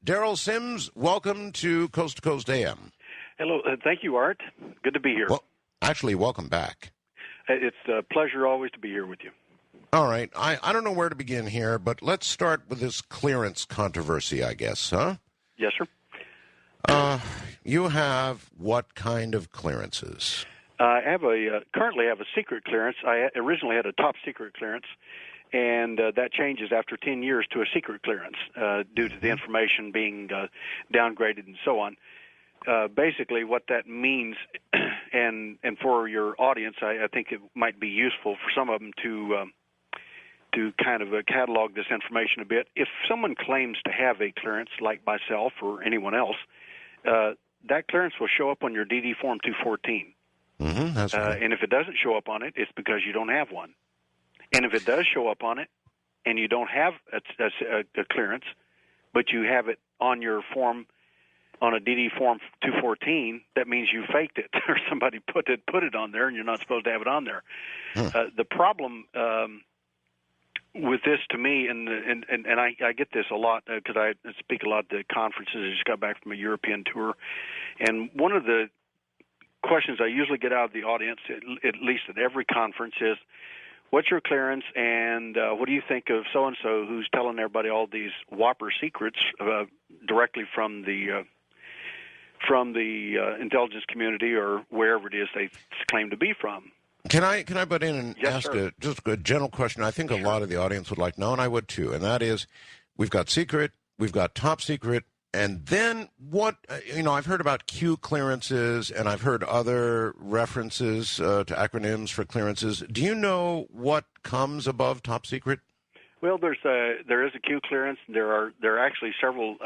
Derrel Sims, welcome to Coast AM. Hello. Thank you, Art. Good to be here. Well, actually, welcome back. It's a pleasure always to be here with you. All right. I don't know where to begin here, but let's start with this clearance controversy, I guess, huh? Yes, sir. You have what kind of clearances? I have currently have a secret clearance. I originally had a top secret clearance, and that changes after 10 years to a secret clearance due to the information being downgraded and so on. Basically, what that means, and for your audience, I think it might be useful for some of them to kind of catalog this information a bit. If someone claims to have a clearance, like myself or anyone else, that clearance will show up on your DD Form 214. Mm-hmm, that's right. And if it doesn't show up on it, it's because you don't have one. And if it does show up on it, and you don't have a clearance, but you have it on your form, on a DD Form 214, that means you faked it, or somebody put it on there, and you're not supposed to have it on there. The problem with this, to me, and I get this a lot because I speak a lot at the conferences. I just got back from a European tour, and one of the questions I usually get out of the audience, at least at every conference, is, what's your clearance, and what do you think of so-and-so who's telling everybody all these whopper secrets directly from the intelligence community or wherever it is they claim to be from? Can I butt in and ask just a general question? I think a lot of the audience would like to know, and I would too, and that is, we've got secret, we've got top secret, and then what, I've heard about Q clearances, and I've heard other references to acronyms for clearances. Do you know what comes above top secret? Well, there is a Q clearance. There are actually several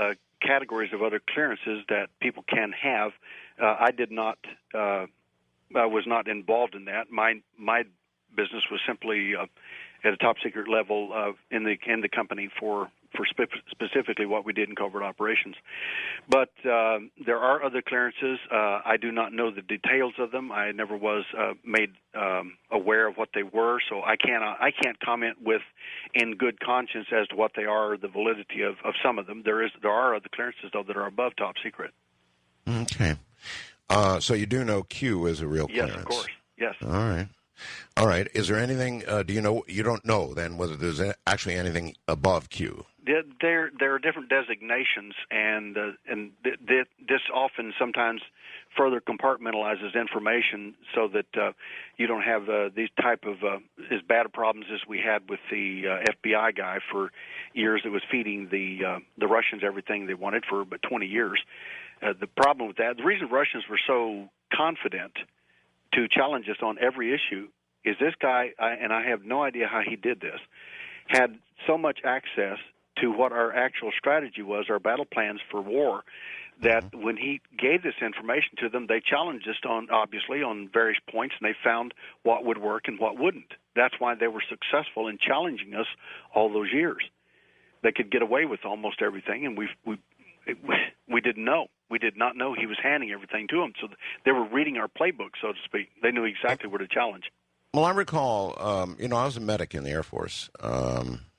categories of other clearances that people can have. I was not involved in that. My business was simply at a top secret level in the company for specifically what we did in covert operations. But there are other clearances. I do not know the details of them. I never was made aware of what they were, so I can't comment in good conscience as to what they are or the validity of some of them. There are other clearances though that are above top secret. Okay. So you do know Q is a real clearance? Yes, of course. Yes. All right. Is there anything? You don't know then whether there's actually anything above Q? There are different designations, and this often sometimes further compartmentalizes information so that you don't have these type of as bad of problems as we had with the FBI guy for years that was feeding the Russians everything they wanted for about 20 years. The problem with that, the reason Russians were so confident to challenge us on every issue is this guy, and I have no idea how he did this, had so much access to what our actual strategy was, our battle plans for war, that when he gave this information to them, they challenged us obviously on various points, and they found what would work and what wouldn't. That's why they were successful in challenging us all those years. They could get away with almost everything, and we didn't know. We did not know he was handing everything to them. So they were reading our playbook, so to speak. They knew exactly where to challenge. Well, I recall, I was a medic in the Air Force,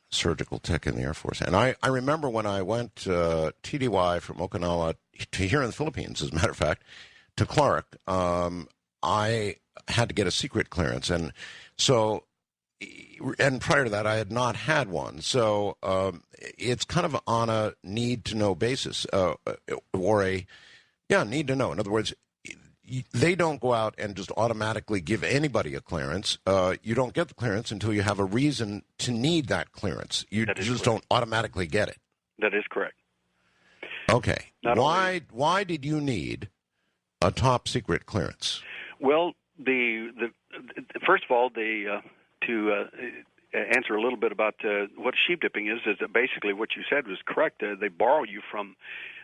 surgical tech in the Air Force. And I remember when I went TDY from Okinawa to here in the Philippines, as a matter of fact, to Clark, I had to get a secret clearance. And so, and prior to that, I had not had one. So it's kind of on a need-to-know basis, or a need-to-know. In other words, they don't go out and just automatically give anybody a clearance. You don't get the clearance until you have a reason to need that clearance. You just don't automatically get it. That is correct. Okay. Why did you need a top secret clearance? Well, first of all, to answer a little bit about what sheep dipping is that basically what you said was correct. They borrow you from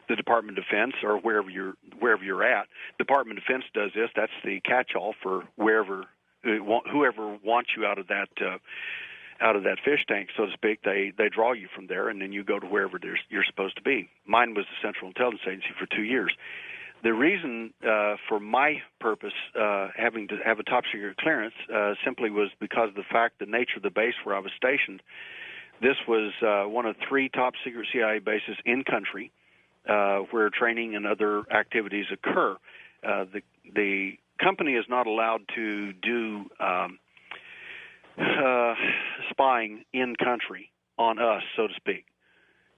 the Department of Defense or wherever you're at. Department of Defense does this. That's the catch-all for whoever wants you out of that fish tank, so to speak. They draw you from there, and then you go to wherever you're supposed to be. Mine was the Central Intelligence Agency for 2 years. The reason for my purpose having to have a top secret clearance simply was because of the nature of the base where I was stationed. This was one of 3 top secret CIA bases in country. where training and other activities occur. The company is not allowed to do spying in country on us, so to speak.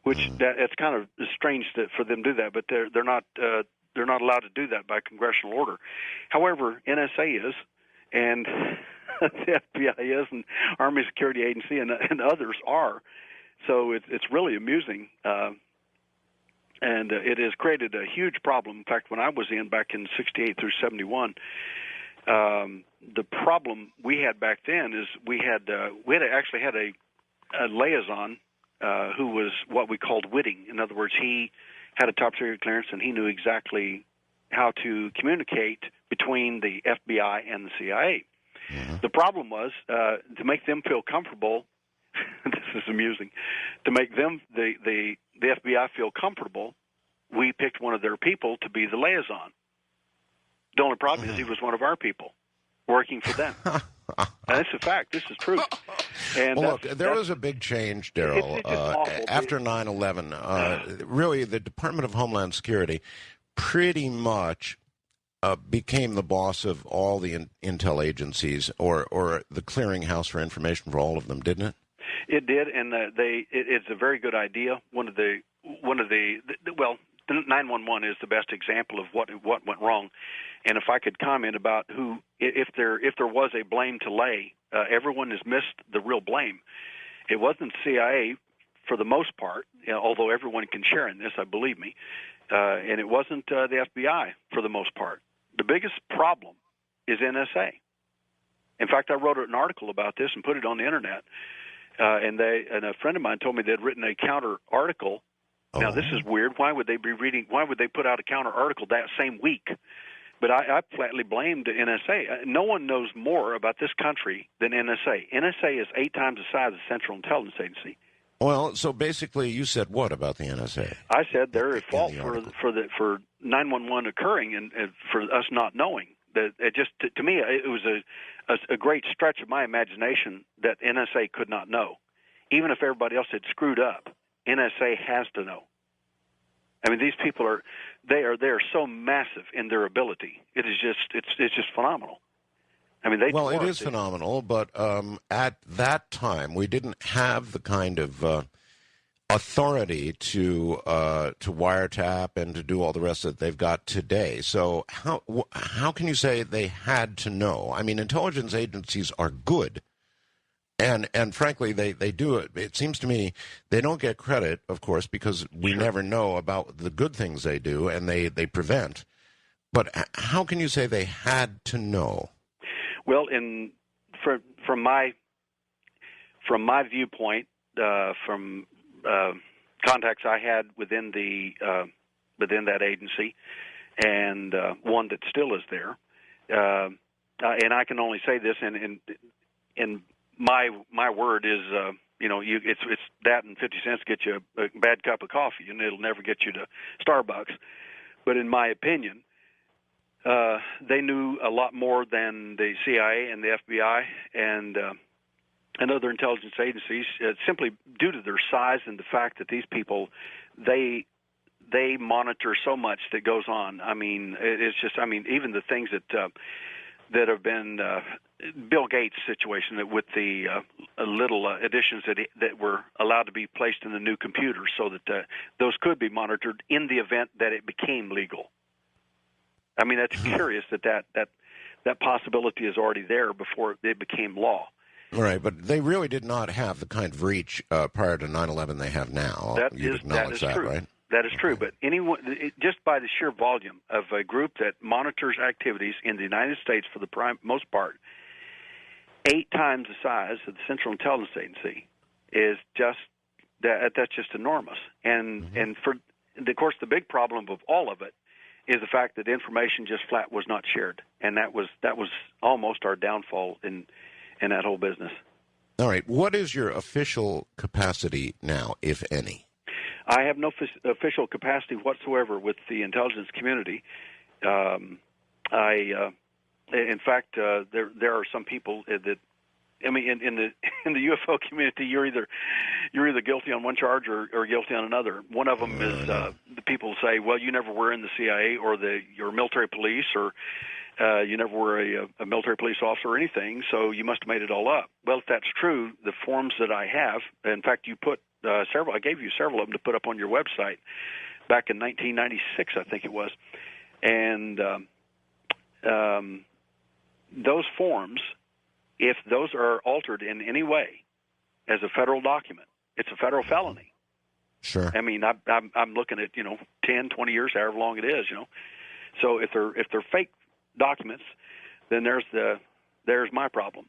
Which it's kind of strange for them to do that, but they're not allowed to do that by congressional order. However, NSA is, and the FBI is, and Army Security Agency and others are. So it's really amusing, and it has created a huge problem. In fact, when I was in back in '68 through '71, the problem we had back then is we actually had a liaison who was what we called witting. In other words, he had a top secret clearance and he knew exactly how to communicate between the FBI and the CIA. Mm-hmm. The problem was to make them feel comfortable. This is amusing. To make them the FBI feel comfortable, we picked one of their people to be the liaison. The only problem is he was one of our people working for them. And it's a fact. This is true. And well, look, there was a big change, Derrel, after 9/11. Really, the Department of Homeland Security pretty much became the boss of all the intel agencies, or the clearinghouse for information for all of them, didn't it? It did, and it's a very good idea. The 911 is the best example of what went wrong. And if I could comment about if there was a blame to lay, everyone has missed the real blame. It wasn't CIA for the most part, although everyone can share in this, I believe me, and it wasn't the FBI for the most part. The biggest problem is NSA. In fact, I wrote an article about this and put it on the internet, and a friend of mine told me they'd written a counter article. Oh. Now, this is weird. Why would they put out a counter article that same week? But I flatly blamed the NSA. No one knows more about this country than NSA. NSA is 8 times the size of the Central Intelligence Agency. Well, so basically, you said what about the NSA? I said they're at fault for 911 occurring and for us not knowing. That it just to me it was a great stretch of my imagination that NSA could not know, even if everybody else had screwed up. NSA has to know. I mean, these people are so massive in their ability. It is it's just phenomenal. I mean, it is phenomenal, but at that time we didn't have the kind of authority to wiretap and to do all the rest that they've got today. So how can you say they had to know? I mean, intelligence agencies are good. And frankly, they do it. It seems to me they don't get credit, of course, because we never know about the good things they do, and they prevent. But how can you say they had to know? Well, from my viewpoint, from contacts I had within that agency, and one that still is there, and I can only say this in my word is, it's that and 50 cents get you a bad cup of coffee, and it'll never get you to Starbucks. But in my opinion, they knew a lot more than the CIA and the FBI and other intelligence agencies, simply due to their size and the fact that these people, they monitor so much that goes on. I mean, even the things that have been Bill Gates' situation with the little additions that were allowed to be placed in the new computer so that those could be monitored in the event that it became legal. I mean, that's curious that possibility is already there before it became law. Right, but they really did not have the kind of reach prior to 9/11 they have now. You'd acknowledge that, right? That is true, but just by the sheer volume of a group that monitors activities in the United States for the most part, 8 times the size of the Central Intelligence Agency is that's just enormous. And of course, the big problem of all of it is the fact that information just flat was not shared, and that was almost our downfall in that whole business. All right, what is your official capacity now, if any? I have no official capacity whatsoever with the intelligence community. In fact, there are some people that I mean, in the in the UFO community, you're either guilty on one charge or guilty on another. One of them is the people say, well, you never were in the CIA or your military police, or you never were a military police officer or anything, so you must have made it all up. Well, if that's true, the forms that I have, in fact, you put several. I gave you several of them to put up on your website back in 1996, I think it was, and those forms, if those are altered in any way as a federal document, it's a federal felony. Sure. I mean, I'm looking at 10, 20 years, however long it is. So if they're fake documents, then there's my problem.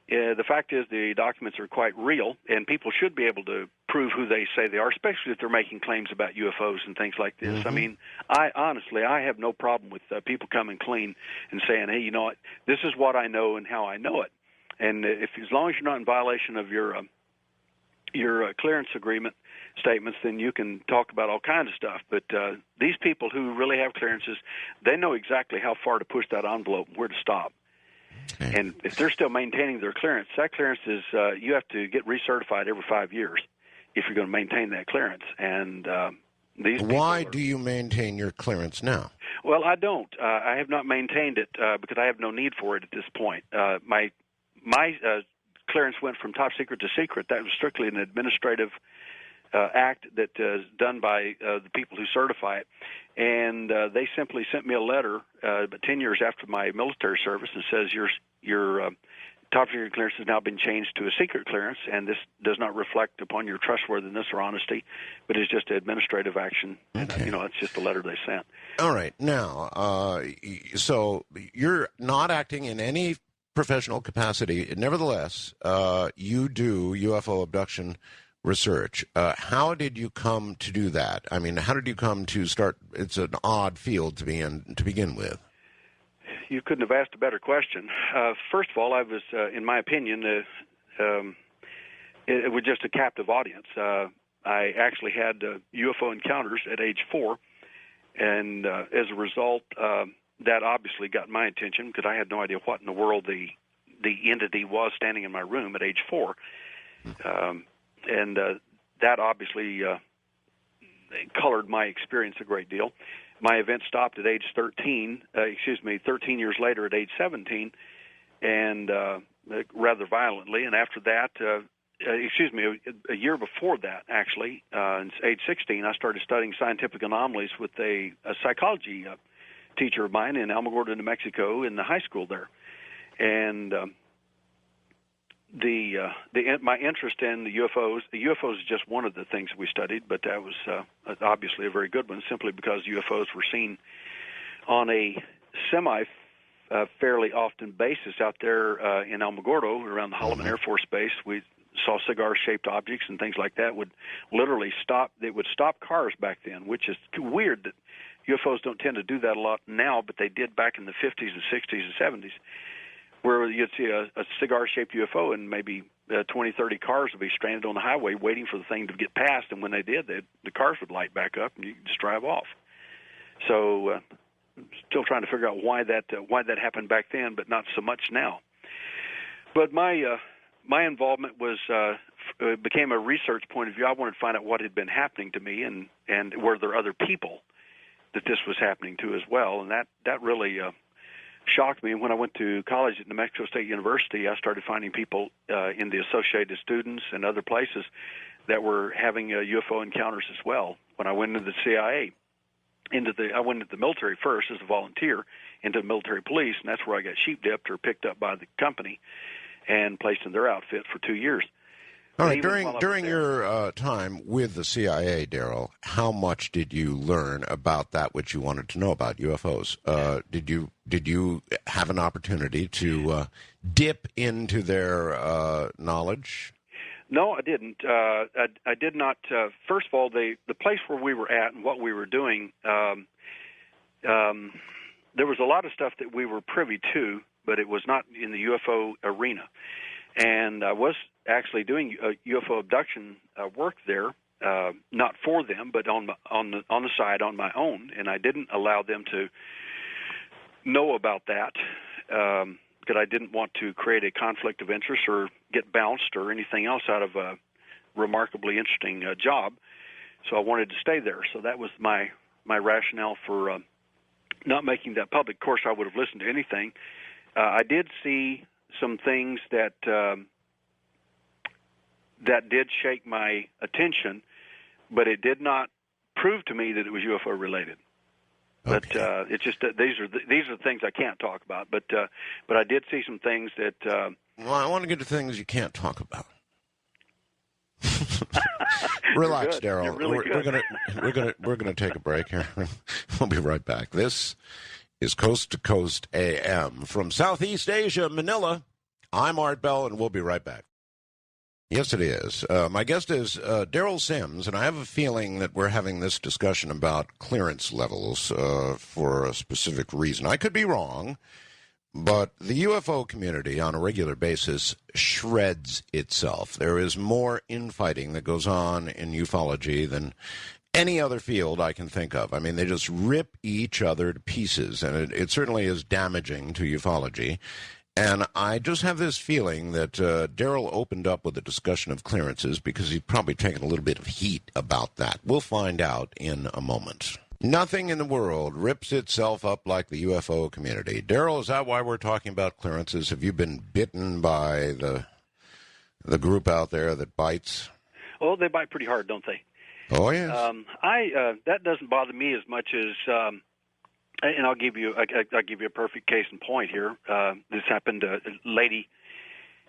The fact is, the documents are quite real, and people should be able to prove who they say they are, especially if they're making claims about UFOs and things like this. Mm-hmm. I mean, I have no problem with people coming clean and saying, hey, you know what, this is what I know and how I know it. And as long as you're not in violation of your clearance agreement statements, then you can talk about all kinds of stuff. But these people who really have clearances, they know exactly how far to push that envelope and where to stop. Okay. And if they're still maintaining their clearance, that clearance is you have to get recertified every 5 years if you're going to maintain that clearance. And why do you maintain your clearance now? Well, I don't. I have not maintained it because I have no need for it at this point. My clearance went from top secret to secret. That was strictly an administrative act that is done by the people who certify it. And they simply sent me a letter about 10 years after my military service and says your top secret clearance has now been changed to a secret clearance, and this does not reflect upon your trustworthiness or honesty, but is just an administrative action. Okay. And, it's just a letter they sent. All right. Now, so you're not acting in any professional capacity. Nevertheless, you do UFO abduction research. How did you come to do that? I mean, how did you come to start? It's an odd field to begin with. You couldn't have asked a better question. First of all, I was, in my opinion, it was just a captive audience. I actually had UFO encounters at age 4, and as a result, that obviously got my attention because I had no idea what in the world the entity was standing in my room at age 4. And that obviously colored my experience a great deal. My event stopped at age 13 years later at age 17, and rather violently. And after that, a year before that, actually, at age 16, I started studying scientific anomalies with a psychology teacher of mine in Alamogordo, New Mexico, in the high school there. And my interest in the UFOs is just one of the things we studied, but that was obviously a very good one, simply because UFOs were seen on a fairly often basis out there in Alamogordo around the Holloman Air Force Base. We saw cigar-shaped objects and things like that would literally stop. They would stop cars back then, which is weird that UFOs don't tend to do that a lot now, but they did back in the 50s and 60s and 70s. Where you'd see a cigar-shaped UFO and maybe 20, 30 cars would be stranded on the highway waiting for the thing to get past, and when they did, the cars would light back up and you could just drive off. So still trying to figure out why that happened back then, but not so much now. But my involvement became a research point of view. I wanted to find out what had been happening to me, and were there other people that this was happening to as well, and that really shocked me. And when I went to college at New Mexico State University, I started finding people in the Associated Students and other places that were having UFO encounters as well. When I went into the CIA, I went into the military first as a volunteer, into the military police, and that's where I got sheep-dipped or picked up by the company and placed in their outfit for 2 years. All right. During your time with the CIA, Derrel, how much did you learn about that which you wanted to know about UFOs? Did you have an opportunity to dip into their knowledge? No, I didn't. I did not. First of all, the place where we were at and what we were doing, there was a lot of stuff that we were privy to, but it was not in the UFO arena. And I was actually doing UFO abduction work there, not for them, but on the side on my own, and I didn't allow them to know about that. because I didn't want to create a conflict of interest or get bounced or anything else out of a remarkably interesting job. So I wanted to stay there. So that was my rationale for not making that public. Of course, I would have listened to anything. I did see some things that did shake my attention, but it did not prove to me that it was UFO related. But it's just that these are the things I can't talk about. But I did see some things that. Well, I want to get to things you can't talk about. Relax, Derrel. Really We're gonna take a break here. We'll be right back. This is Coast to Coast AM from Southeast Asia, Manila. I'm Art Bell, and we'll be right back. Yes, it is. My guest is Derrel Sims, and I have a feeling that we're having this discussion about clearance levels for a specific reason. I could be wrong, but the UFO community on a regular basis shreds itself. There is more infighting that goes on in ufology than any other field I can think of. I mean, they just rip each other to pieces, and it certainly is damaging to ufology. And I just have this feeling that Derrel opened up with a discussion of clearances because he's probably taken a little bit of heat about that. We'll find out in a moment. Nothing in the world rips itself up like the UFO community. Derrel, is that why we're talking about clearances? Have you been bitten by the group out there that bites? Oh, they bite pretty hard, don't they? Oh, yes. That doesn't bother me as much as. And I'll give you a perfect case in point here. This happened. A lady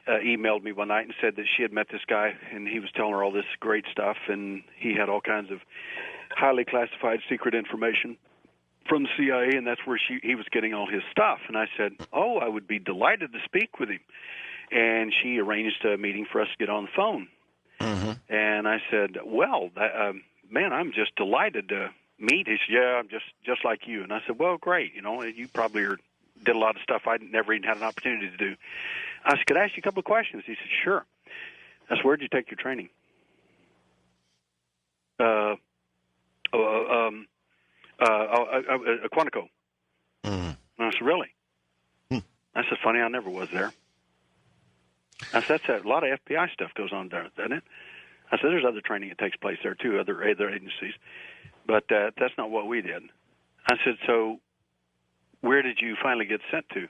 emailed me one night and said that she had met this guy, and he was telling her all this great stuff, and he had all kinds of highly classified secret information from the CIA, and that's where he was getting all his stuff. And I said, "Oh, I would be delighted to speak with him." And she arranged a meeting for us to get on the phone. Mm-hmm. And I said, "Well, man, I'm just delighted to meet." He said, "Yeah, I'm just like you." And I said, "Well, great. You probably did a lot of stuff I never even had an opportunity to do." I said, "Could I ask you a couple of questions?" He said, "Sure." I said, "Where'd you take your training?" Quantico. And I said, "Really?" I said, "Funny, I never was there." I said, "That's a lot of FBI stuff goes on there, doesn't it?" I said, "There's other training that takes place there too, other agencies. But that's not what we did." I said, "So where did you finally get sent to?"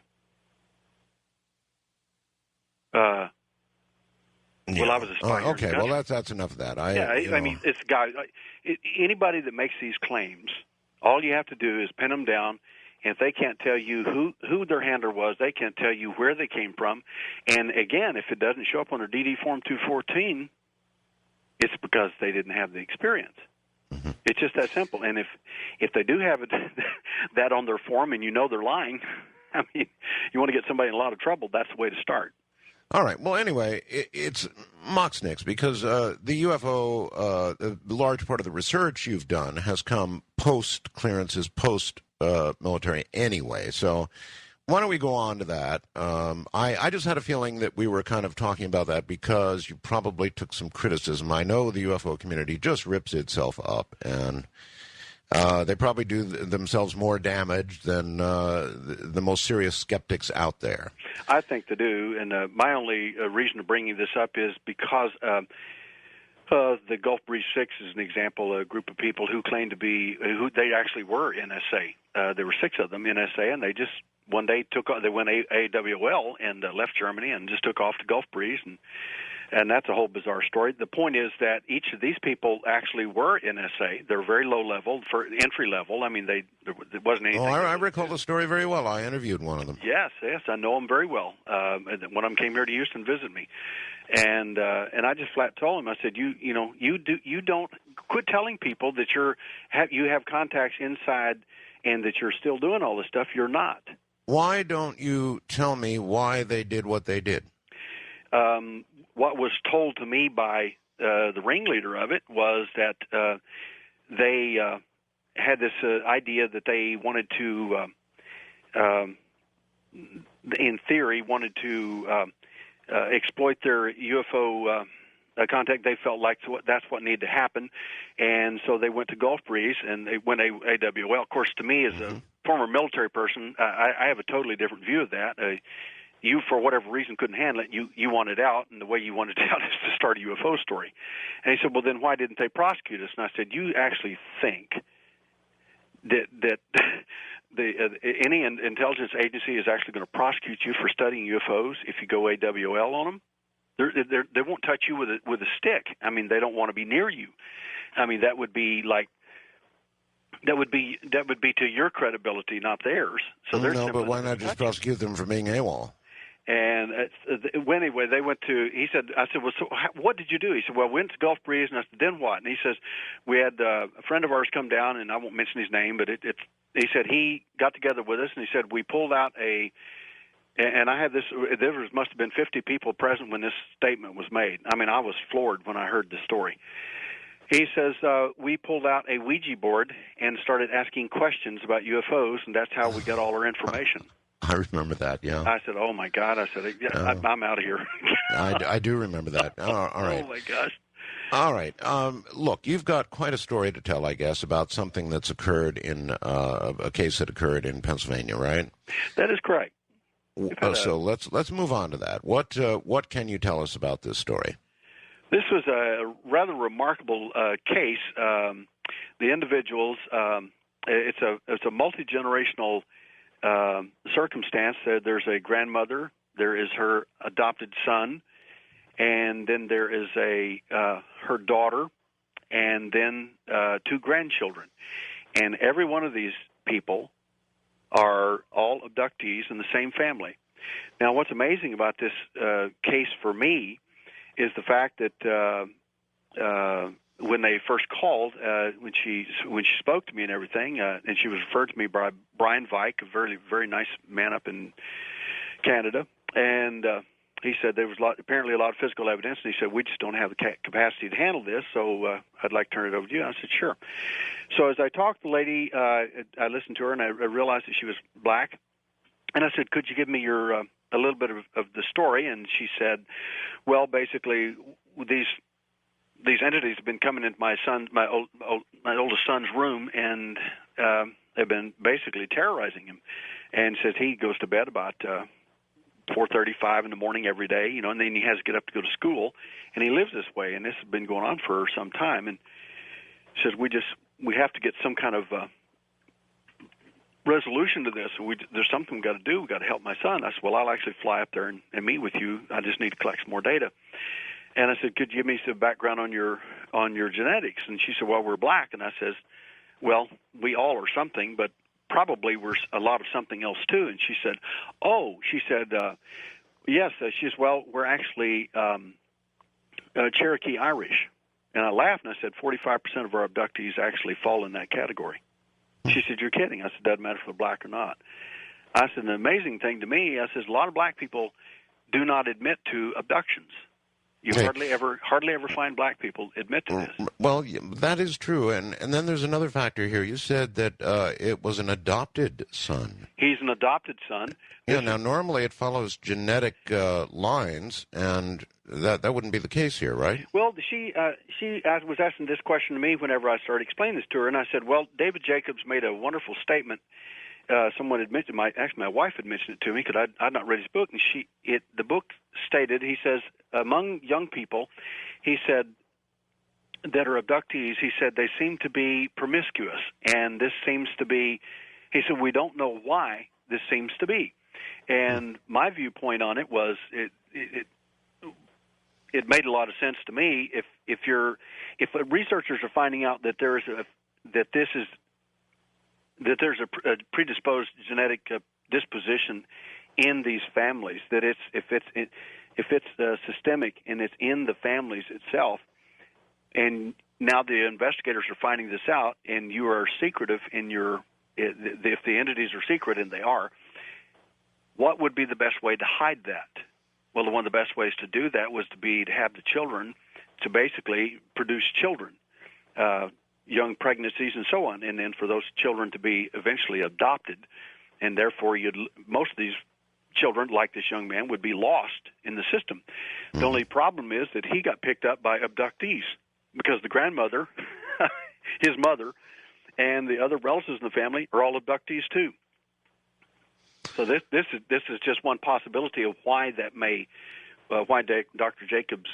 Well, I was a spy. Okay, well, that's enough of that. I mean, it's guys. Anybody that makes these claims, all you have to do is pin them down, and if they can't tell you who their handler was, they can't tell you where they came from. And again, if it doesn't show up on their DD Form 214, it's because they didn't have the experience. Mm-hmm. It's just that simple. And if they do have that on their form and they're lying, I mean, you want to get somebody in a lot of trouble, that's the way to start. All right. Well, anyway, it's Moxnix because the UFO, a large part of the research you've done has come post-clearances, post-military anyway. So why don't we go on to that? I just had a feeling that we were kind of talking about that because you probably took some criticism. I know the UFO community just rips itself up, and they probably do themselves more damage than the most serious skeptics out there. I think they do, and my only reason of bringing this up is because the Gulf Breeze 6 is an example, a group of people who claim to be, who they actually were NSA. There were 6 of them NSA, and they just one day they went AWL and left Germany and just took off to Gulf Breeze, and that's a whole bizarre story. The point is that each of these people actually were NSA. They're very low level, for entry level. I mean, there wasn't anything. Oh, I recall the story very well. I interviewed one of them. Yes, I know them very well. One of them came here to Houston to visit me, and I just flat told him. I said, you don't quit telling people that you have contacts inside and that you're still doing all this stuff. You're not. Why don't you tell me why they did what they did? What was told to me by the ringleader of it was that they had this idea that they wanted to, in theory, exploit their UFO contact. They felt like that's what needed to happen, and so they went to Gulf Breeze and they went AWL. Of course, to me, as a former military person, I have a totally different view of that. you, for whatever reason, couldn't handle it. You wanted out, and the way you wanted out is to start a UFO story. And he said, well, then why didn't they prosecute us? And I said, you actually think that any intelligence agency is actually going to prosecute you for studying UFOs if you go AWL on them? They won't touch you with a stick. I mean, they don't want to be near you. I mean, that would be to your credibility, not theirs. So no, but why not just prosecute them for being AWOL? And anyway, they went to. He said, I said, well, so what did you do? He said, well, we went to Gulf Breeze, and I said, then what? And he says, we had a friend of ours come down, and I won't mention his name, but he said he got together with us, and he said we pulled out and I had this. There must have been 50 people present when this statement was made. I mean, I was floored when I heard the story. He says, we pulled out a Ouija board and started asking questions about UFOs, and that's how we got all our information. I remember that, yeah. I said, oh, my God. I said, I'm out of here. I do remember that. All right. Oh, my gosh. All right. Look, you've got quite a story to tell, I guess, about something that's occurred in a case that occurred in Pennsylvania, right? That is correct. So let's move on to that. What can you tell us about this story? This was a rather remarkable case. The individuals, it's a multi-generational circumstance. There's a grandmother, there is her adopted son, and then there is her daughter, and then 2 grandchildren. And every one of these people are all abductees in the same family. Now, what's amazing about this case for me is the fact that when they first called, when she spoke to me and everything, and she was referred to me by Brian Vike, a very, very nice man up in Canada, and he said there was apparently a lot of physical evidence, and he said, we just don't have the capacity to handle this, so I'd like to turn it over to you. And I said, sure. So as I talked to the lady, I listened to her, and I realized that she was black, and I said, could you give me your a little bit of the story? And she said, well, basically, these entities have been coming into my oldest son's room, and have been basically terrorizing him. And says he goes to bed about 4:35 in the morning every day, and then he has to get up to go to school, and he lives this way, and this has been going on for some time. And says we have to get some kind of resolution to this. There's something we've got to do. We've got to help my son. I said, well, I'll actually fly up there and meet with you. I just need to collect some more data. And I said, could you give me some background on your genetics? And she said, well, we're black. And I says, well, we all are something, but probably we're a lot of something else too. And she said, yes. She says, well, we're actually Cherokee Irish. And I laughed and I said, 45% of our abductees actually fall in that category. She said, you're kidding. I said, doesn't matter if they're black or not. I said, the amazing thing to me, I said, a lot of black people do not admit to abductions. You hardly ever find black people admit to this. Well, that is true. And then there's another factor here. You said that it was an adopted son. He's an adopted son. Yeah, now normally it follows genetic lines, and that wouldn't be the case here, right? Well, she was asking this question to me whenever I started explaining this to her, and I said, well, David Jacobs made a wonderful statement. Someone had mentioned, my wife had mentioned it to me because I'd not read his book, and the book stated, he says, among young people, he said, that are abductees, he said, they seem to be promiscuous, and this seems to be, he said, we don't know why this seems to be. And my viewpoint on it was it made a lot of sense to me. If researchers are finding out that there's a predisposed genetic disposition in these families, that if it's systemic and it's in the families itself, and now the investigators are finding this out, and you are secretive in if the entities are secret, and they are, what would be the best way to hide that? Well, one of the best ways to do that was to have the children to basically produce children, young pregnancies and so on, and then for those children to be eventually adopted, and therefore most of these children, like this young man, would be lost in the system. Mm-hmm. The only problem is that he got picked up by abductees because the grandmother, his mother, and the other relatives in the family are all abductees too. So this is just one possibility of why that may Dr. Jacobs'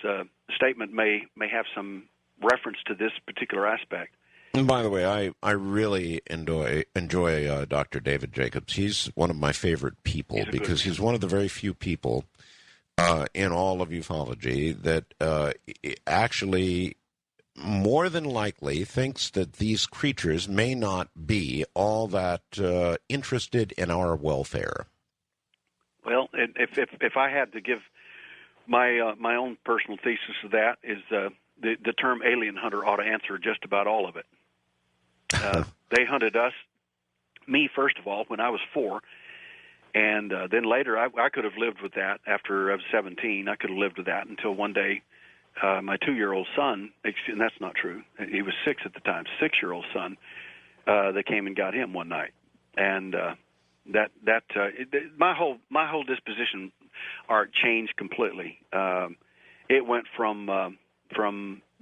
statement may have some reference to this particular aspect. And by the way, I really enjoy Dr. David Jacobs. He's one of my favorite people because he's one of the very few people in all of ufology that actually more than likely thinks that these creatures may not be all that interested in our welfare. Well, if I had to give my own personal thesis of that, is the term alien hunter ought to answer just about all of it. They hunted us, me first of all, when I was 4, and then later I could have lived with that. After I was 17, I could have lived with that until one day my 2-year-old son, and that's not true, he was 6 at the time, 6-year-old son, they came and got him one night, and my whole disposition art changed completely. It went from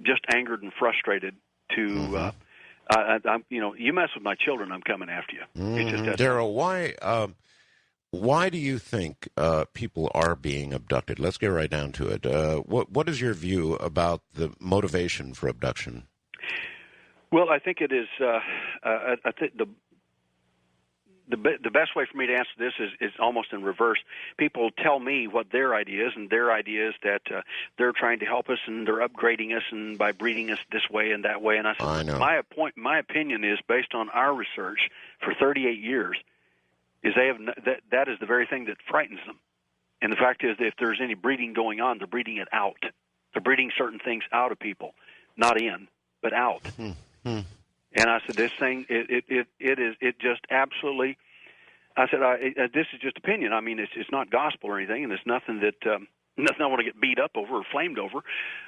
just angered and frustrated to you mess with my children, I'm coming after you. Derrel, why do you think people are being abducted? Let's get right down to it. What is your view about the motivation for abduction? Well, I think it is. I think the best way for me to answer this is almost in reverse. People tell me what their idea is, and their idea is that they're trying to help us and they're upgrading us and by breeding us this way and that way. And I said, my opinion is based on our research for 38 years. Is that is the very thing that frightens them. And the fact is that if there's any breeding going on, they're breeding it out. They're breeding certain things out of people, not in, but out. And I said, this thing, it just absolutely. I said, this is just opinion. I mean, it's not gospel or anything, and it's nothing that nothing I want to get beat up over or flamed over.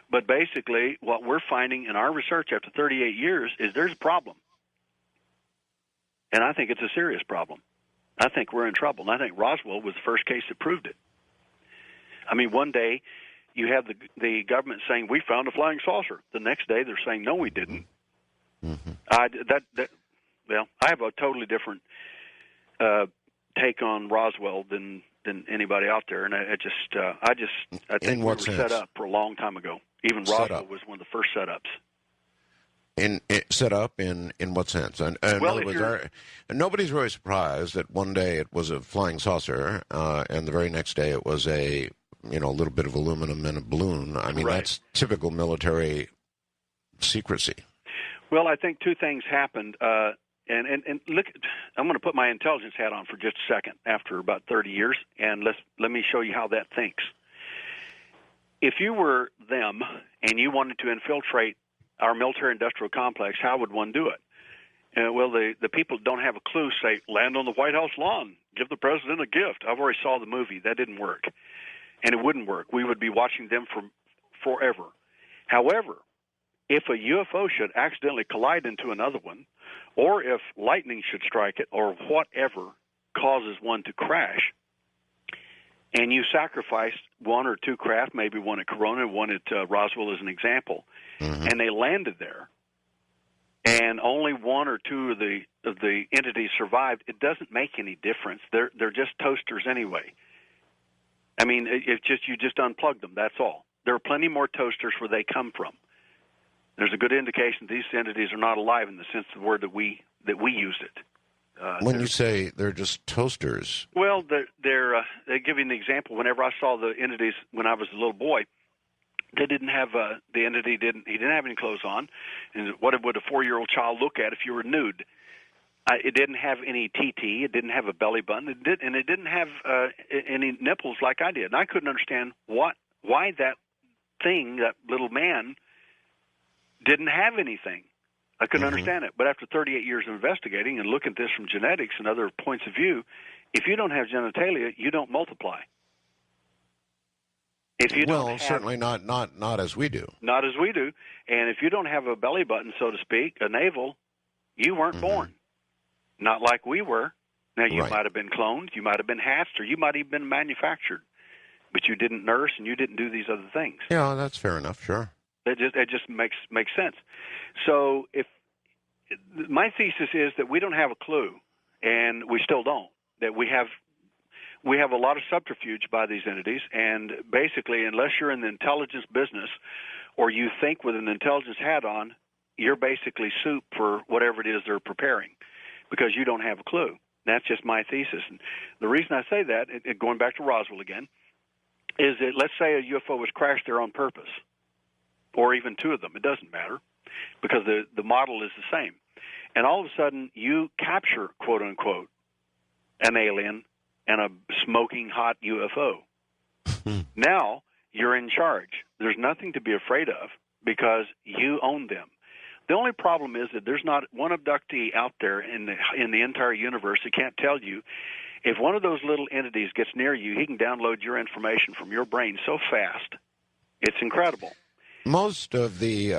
But basically, what we're finding in our research after 38 years is there's a problem, and I think it's a serious problem. I think we're in trouble, and I think Roswell was the first case that proved it. I mean, one day you have the government saying, we found a flying saucer. The next day they're saying, no, we didn't. I have a totally different take on Roswell than anybody out there, and I think we were set up for a long time ago. Even Roswell was one of the first setups. Set up in what sense? In other words, nobody's really surprised that one day it was a flying saucer, and the very next day it was a little bit of aluminum in a balloon. I mean, that's typical military secrecy. Well, I think two things happened, and look, I'm going to put my intelligence hat on for just a second. After about 30 years, and let me show you how that thinks. If you were them and you wanted to infiltrate our military-industrial complex, how would one do it? Well, the people don't have a clue say, land on the White House lawn, give the president a gift. I've already saw the movie. That didn't work. And it wouldn't work. We would be watching them for forever. However, if a UFO should accidentally collide into another one, or if lightning should strike it, or whatever causes one to crash, and you sacrificed one or two craft, maybe one at Corona, one at Roswell as an example, and they landed there, and only one or two of the entities survived, it doesn't make any difference. They're just toasters anyway. I mean, you just unplug them. That's all. There are plenty more toasters where they come from. There's a good indication these entities are not alive in the sense of the word that we used it. When you say they're just toasters, well, they give you an example. Whenever I saw the entities when I was a little boy, they didn't have the entity didn't have any clothes on, and what would a 4-year-old child look at if you were nude? It didn't have any TT. It didn't have a belly button. It didn't have any nipples like I did. And I couldn't understand why that thing, that little man, didn't have anything. I couldn't understand it. But after 38 years of investigating and looking at this from genetics and other points of view, if you don't have genitalia, you don't multiply. If you don't have, certainly not as we do. Not as we do. And if you don't have a belly button, so to speak, a navel, you weren't born. Not like we were. Now, you might have been cloned, you might have been hatched, or you might have been manufactured. But you didn't nurse and you didn't do these other things. Yeah, that's fair enough, sure. It just makes sense. So if my thesis is that we don't have a clue, and we still don't, that we have we have a lot of subterfuge by these entities, and basically, unless you're in the intelligence business or you think with an intelligence hat on, you're basically soup for whatever it is they're preparing because you don't have a clue. That's just my thesis. And the reason I say that, going back to Roswell again, is that let's say a UFO was crashed there on purpose, or even two of them. It doesn't matter because the model is the same. And all of a sudden, you capture, quote unquote, an alien and a smoking hot UFO. Now you're in charge. There's nothing to be afraid of because you own them. The only problem is that there's not one abductee out there in the entire universe that can't tell you if one of those little entities gets near you, he can download your information from your brain so fast. It's incredible. Most of the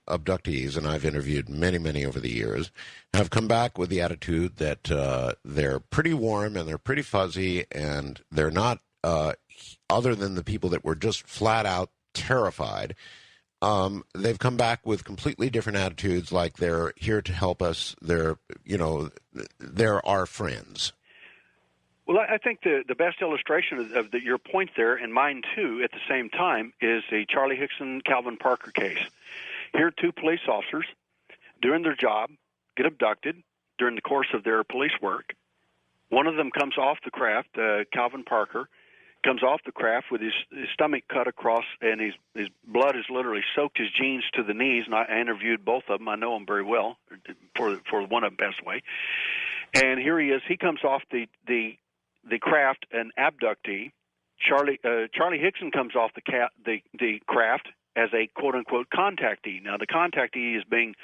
abductees, and I've interviewed many, many over the years, have come back with the attitude that they're pretty warm and they're pretty fuzzy and they're not, other than the people that were just flat out terrified, they've come back with completely different attitudes, like they're here to help us. They're our friends. Well, I think the best illustration of your point there, and mine too, at the same time, is the Charlie Hickson Calvin Parker case. Here, two police officers doing their job get abducted during the course of their police work. One of them comes off the craft, Calvin Parker, comes off the craft with his stomach cut across, and his blood has literally soaked his jeans to the knees. And I interviewed both of them. I know them very well, for one of them best way. And here he is. He comes off the craft, an abductee. Charlie Hickson comes off the craft as a quote-unquote contactee. Now, the contactee is being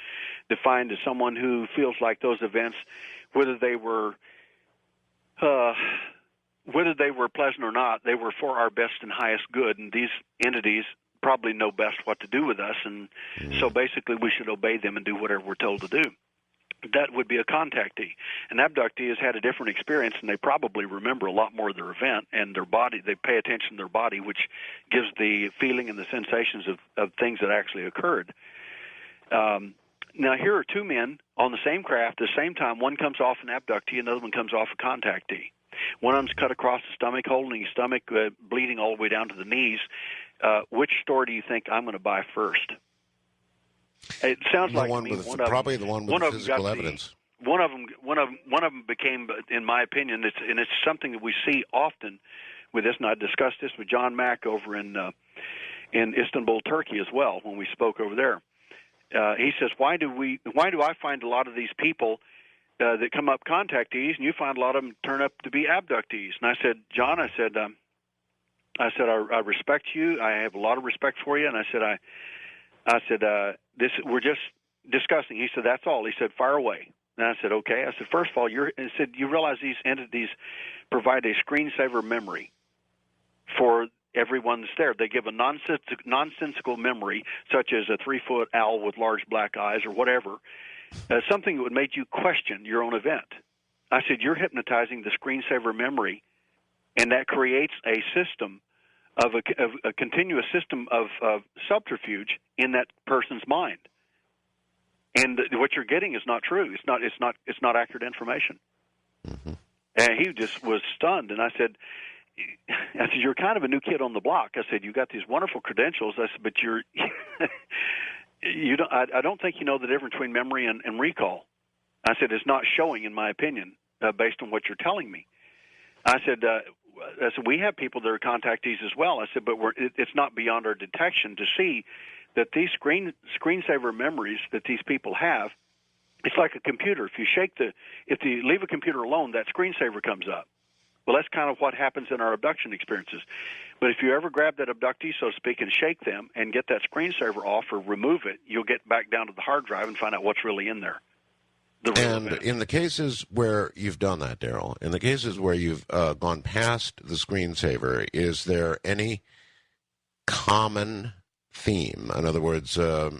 defined as someone who feels like those events, whether they were pleasant or not, they were for our best and highest good, and these entities probably know best what to do with us, and so basically we should obey them and do whatever we're told to do. That would be a contactee. An abductee has had a different experience, and they probably remember a lot more of their event and their body. They pay attention to their body, which gives the feeling and the sensations of things that actually occurred. Now, here are two men on the same craft at the same time. One comes off an abductee, another one comes off a contactee. One of them's cut across the stomach, holding his stomach, bleeding all the way down to the knees. Which story do you think I'm going to buy first? It sounds like probably the one with the physical evidence. One of them became, in my opinion, it's something that we see often with this. And I discussed this with John Mack over in Istanbul, Turkey, as well when we spoke over there. He says, "Why do I find a lot of these people that come up contactees, and you find a lot of them turn up to be abductees?" And I said, "John, I said I respect you. I have a lot of respect for you." And I said, we're just discussing. He said, "That's all." He said, "Fire away." And I said, "Okay." I said, "First of all, you realize these entities provide a screensaver memory for everyone that's there. They give a nonsensical memory, such as a 3-foot owl with large black eyes or whatever, something that would make you question your own event." I said, "You're hypnotizing the screensaver memory, and that creates a system of a continuous system of subterfuge in that person's mind. And what you're getting is not true. It's not accurate information." Mm-hmm. And he just was stunned. And I said, "You're kind of a new kid on the block." I said, "You got these wonderful credentials." I said, "But I don't think you know the difference between memory and recall." I said, "It's not showing, in my opinion, based on what you're telling me." I said, "We have people that are contactees as well." I said, "But it's not beyond our detection to see that these screensaver memories that these people have, it's like a computer. If you leave a computer alone, that screensaver comes up. Well, that's kind of what happens in our abduction experiences. But if you ever grab that abductee, so to speak, and shake them and get that screensaver off or remove it, you'll get back down to the hard drive and find out what's really in there." And in the cases where you've done that, Derrel, in the cases where you've gone past the screensaver, is there any common theme? In other words, are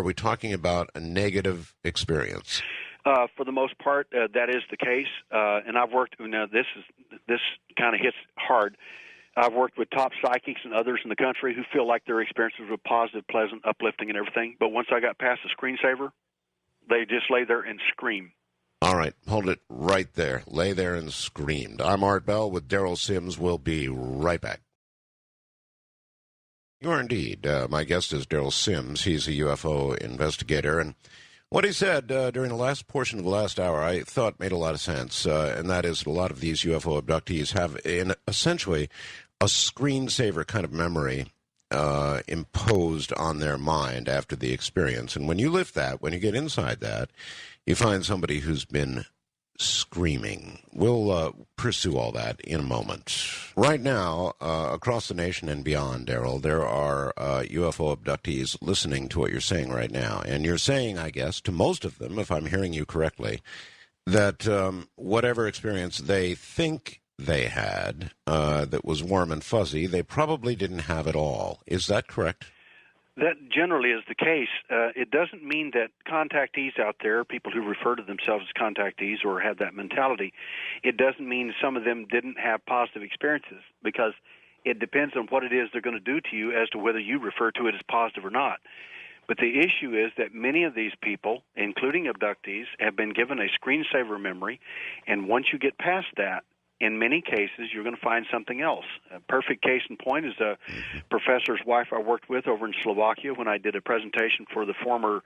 we talking about a negative experience? For the most part, that is the case. And I've worked. Now, this kind of hits hard. I've worked with top psychics and others in the country who feel like their experiences were positive, pleasant, uplifting, and everything. But once I got past the screensaver, they just lay there and scream. All right, hold it right there. Lay there and screamed. I'm Art Bell with Derrel Sims. We'll be right back. You are indeed. My guest is Derrel Sims. He's a UFO investigator, and what he said during the last portion of the last hour I thought made a lot of sense, and that is that a lot of these UFO abductees have essentially a screensaver kind of memory imposed on their mind after the experience. And when you lift that, when you get inside that, you find somebody who's been screaming. We'll pursue all that in a moment. Right now, across the nation and beyond, Derrel, there are UFO abductees listening to what you're saying right now. And you're saying, I guess, to most of them, if I'm hearing you correctly, that whatever experience they think they had that was warm and fuzzy, they probably didn't have at all. Is that correct? That generally is the case. It doesn't mean that contactees out there, people who refer to themselves as contactees or have that mentality, it doesn't mean some of them didn't have positive experiences, because it depends on what it is they're going to do to you as to whether you refer to it as positive or not. But the issue is that many of these people, including abductees, have been given a screensaver memory, and once you get past that, in many cases, you're going to find something else. A perfect case in point is a professor's wife I worked with over in Slovakia when I did a presentation for the former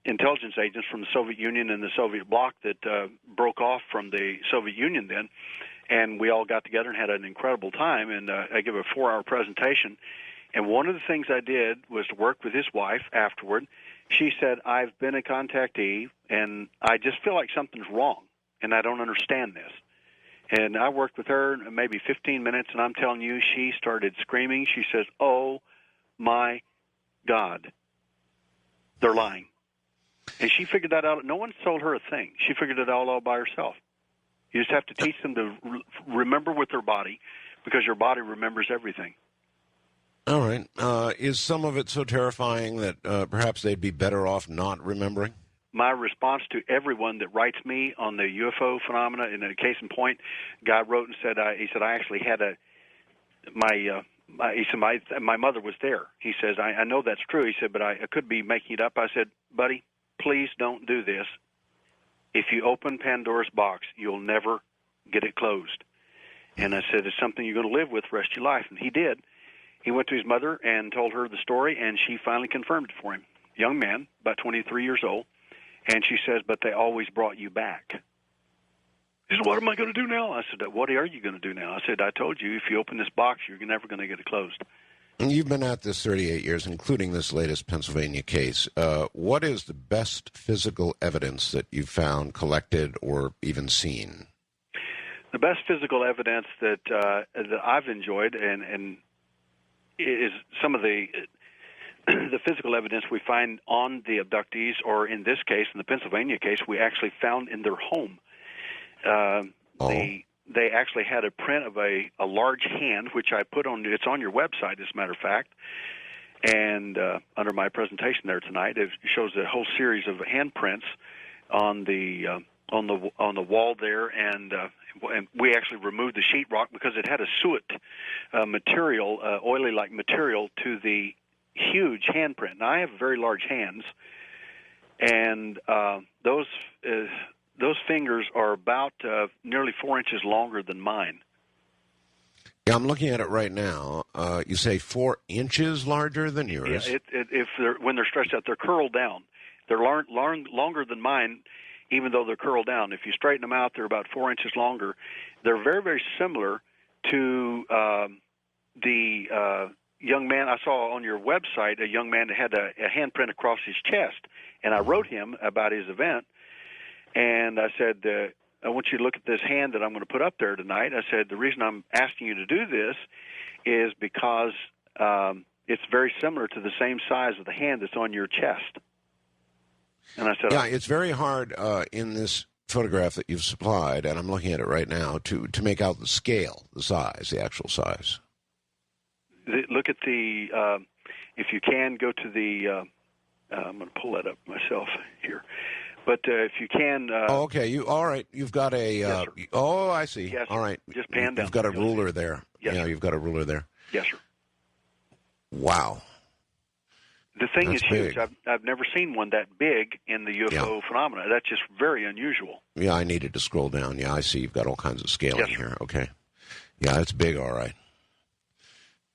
intelligence agents from the Soviet Union and the Soviet bloc that broke off from the Soviet Union then. And we all got together and had an incredible time, and I gave a 4-hour presentation. And one of the things I did was to work with his wife afterward. She said, I've been a contactee, and I just feel like something's wrong, and I don't understand this. And I worked with her maybe 15 minutes, and I'm telling you, she started screaming. She says, oh, my God, they're lying. And she figured that out. No one told her a thing. She figured it all by herself. You just have to teach them to remember with their body, because your body remembers everything. All right. Is some of it so terrifying that perhaps they'd be better off not remembering? My response to everyone that writes me on the UFO phenomena, in a case in point, guy wrote and said, he said, I actually had my mother was there. He says, I know that's true. He said, but I could be making it up. I said, buddy, please don't do this. If you open Pandora's box, you'll never get it closed. And I said, it's something you're going to live with the rest of your life. And he did. He went to his mother and told her the story, and she finally confirmed it for him. Young man, about 23 years old. And she says, but they always brought you back. He said, what am I going to do now? I said, what are you going to do now? I said, I told you, if you open this box, you're never going to get it closed. And you've been at this 38 years, including this latest Pennsylvania case. What is the best physical evidence that you've found, collected, or even seen? The best physical evidence that I've enjoyed and is some of the physical evidence we find on the abductees, or in this case, in the Pennsylvania case, we actually found in their home. They actually had a print of a large hand, which I put on. It's on your website, as a matter of fact. And under my presentation there tonight, it shows a whole series of handprints on the wall there, and we actually removed the sheetrock because it had a suet material, oily-like material, to the huge handprint. Now, I have very large hands, and those fingers are about nearly 4 inches longer than mine. Yeah, I'm looking at it right now. You say 4 inches larger than yours? Yeah, when they're stretched out, they're curled down. They're longer than mine, even though they're curled down. If you straighten them out, they're about 4 inches longer. They're very, very similar to the young man I saw on your website, a young man that had a handprint across his chest. And I wrote him about his event, and I said, I want you to look at this hand that I'm going to put up there tonight. I said, the reason I'm asking you to do this is because it's very similar to the same size of the hand that's on your chest. And I said, yeah, it's very hard in this photograph that you've supplied, and I'm looking at it right now, to make out the scale, the size, the actual size. Look at the, if you can, go to the, I'm going to pull that up myself here. But if you can... okay. All right. You've got a... Yes, oh, I see. Yes, all right. Just pan down. You've got a ruler there. Yes, yeah, sir. You've got a ruler there. Yes, sir. Wow. The thing That's is huge. big. I've never seen one that big in the UFO phenomena. That's just very unusual. Yeah, I needed to scroll down. Yeah, I see you've got all kinds of scaling Yes, sir. here. Okay. Yeah, it's big, all right.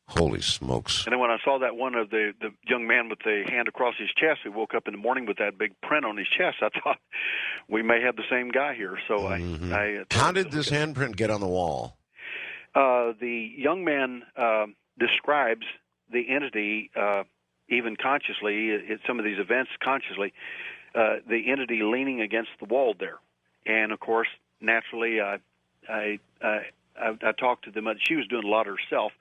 Holy smokes. And then when I saw that one of the young man with the hand across his chest who woke up in the morning with that big print on his chest, I thought we may have the same guy here. So How did this handprint get on the wall? The young man describes the entity, even consciously, at some of these events consciously, the entity leaning against the wall there. And, of course, naturally, I talked to them. She was doing a lot herself,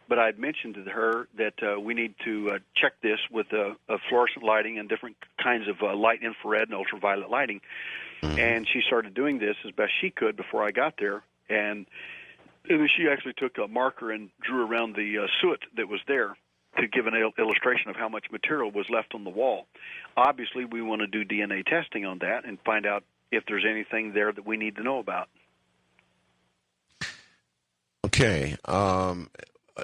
but I'd mentioned to her that we need to check this with fluorescent lighting and different kinds of light, infrared and ultraviolet lighting. And she started doing this as best she could before I got there. And then she actually took a marker and drew around the soot that was there to give an illustration of how much material was left on the wall. Obviously, we want to do DNA testing on that and find out if there's anything there that we need to know about. Okay.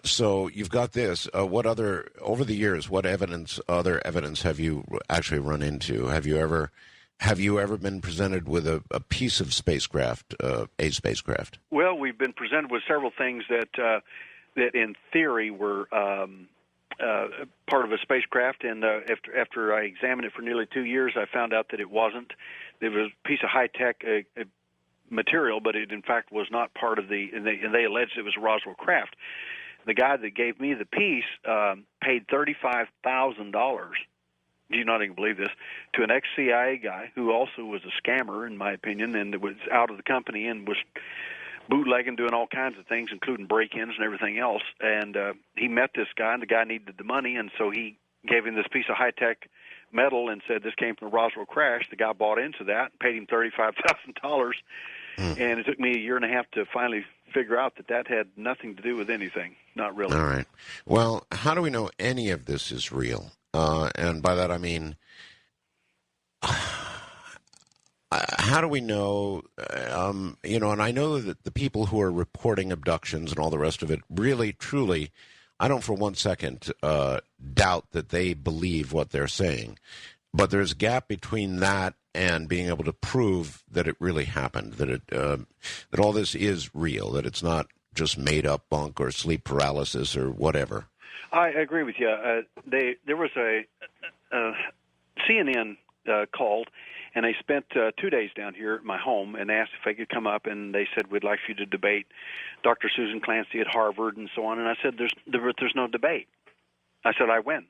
So you've got this. What other, over the years, what other evidence have you actually run into? Have you ever been presented with a piece of spacecraft, a spacecraft? Well, we've been presented with several things that in theory were part of a spacecraft, and after I examined it for nearly 2 years, I found out that it wasn't. It was a piece of high-tech material, but it in fact was not part of and they alleged it was a Roswell craft. The guy that gave me the piece paid $35,000. Do you not even believe this? To an ex-CIA guy who also was a scammer, in my opinion, and was out of the company and was bootlegging, doing all kinds of things, including break-ins and everything else. And he met this guy, and the guy needed the money, and so he gave him this piece of high-tech metal and said this came from the Roswell crash. The guy bought into that and paid him $35,000. And it took me a year and a half to finally figure out that had nothing to do with anything. Not really. All right. Well, how do we know any of this is real? And by that I mean, how do we know, and I know that the people who are reporting abductions and all the rest of it really, truly, I don't for 1 second doubt that they believe what they're saying. But there's a gap between that and being able to prove that it really happened, that all this is real, that it's not just made up bunk or sleep paralysis or whatever. I agree with you. There was a CNN called, and they spent 2 days down here at my home and asked if I could come up, and they said, we'd like you to debate Dr. Susan Clancy at Harvard and so on. And I said, there's no debate. I said, I win.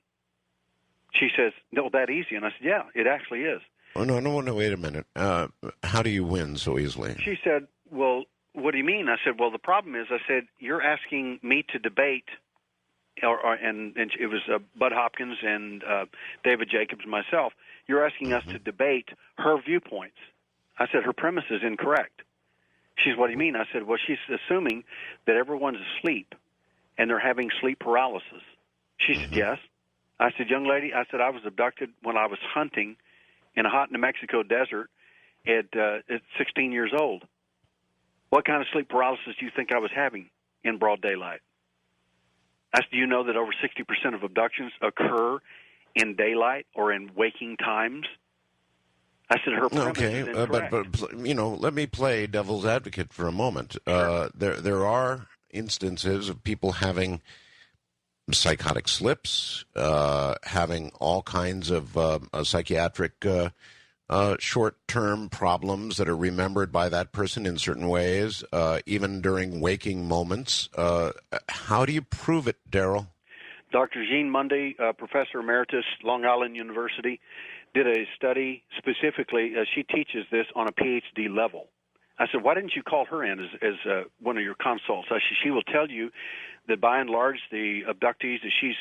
She says, no, that easy. And I said, yeah, it actually is. Oh, no, wait a minute. How do you win so easily? She said, well, what do you mean? I said, well, the problem is, I said, you're asking me to debate, and it was Bud Hopkins and David Jacobs and myself. You're asking us to debate her viewpoints. I said, her premise is incorrect. She said, what do you mean? I said, well, she's assuming that everyone's asleep and they're having sleep paralysis. She said, yes. I said, young lady, I said, I was abducted when I was hunting in a hot New Mexico desert at 16 years old. What kind of sleep paralysis do you think I was having in broad daylight? I said, do you know that over 60% of abductions occur in daylight or in waking times? I said, her premise is incorrect. But let me play devil's advocate for a moment. Sure. There are instances of people having psychotic slips, having all kinds of psychiatric short-term problems that are remembered by that person in certain ways, even during waking moments. How do you prove it, Derrel? Dr. Jean Mundy, professor emeritus, Long Island University, did a study specifically. She teaches this on a PhD level. I said, why didn't you call her in as one of your consults? She will tell you that by and large the abductees, she's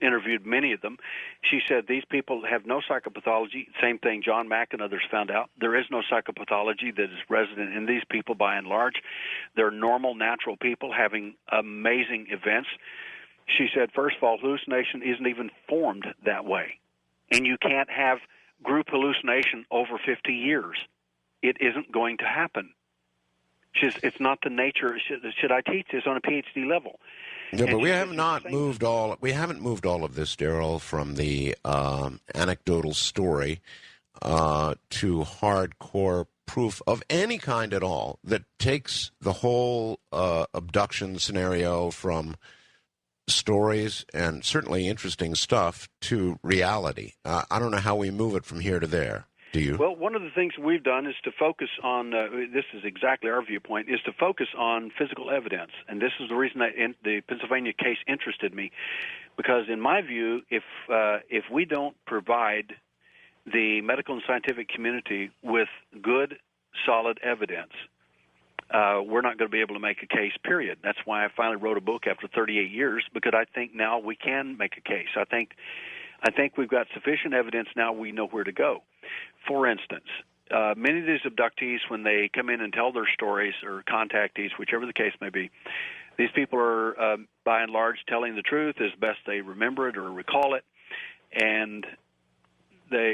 interviewed many of them, she said these people have no psychopathology. Same thing John Mack and others found out. There is no psychopathology that is resident in these people by and large. They're normal, natural people having amazing events. She said, first of all, hallucination isn't even formed that way. And you can't have group hallucination over 50 years. It isn't going to happen. It's not the nature. Should I teach this on a PhD level? Yeah, but And we she have mentioned not the same. moved all. We haven't moved all of this, Derrel, from the anecdotal story to hardcore proof of any kind at all that takes the whole abduction scenario from stories and certainly interesting stuff to reality. I don't know how we move it from here to there. Do you? Well, one of the things we've done is to focus on, this is exactly our viewpoint, is to focus on physical evidence. And this is the reason the Pennsylvania case interested me, because in my view, if we don't provide the medical and scientific community with good, solid evidence, we're not going to be able to make a case, period. That's why I finally wrote a book after 38 years, because I think now we can make a case. I think we've got sufficient evidence now we know where to go. For instance, many of these abductees, when they come in and tell their stories, or contactees, whichever the case may be, these people are, by and large, telling the truth as best they remember it or recall it. And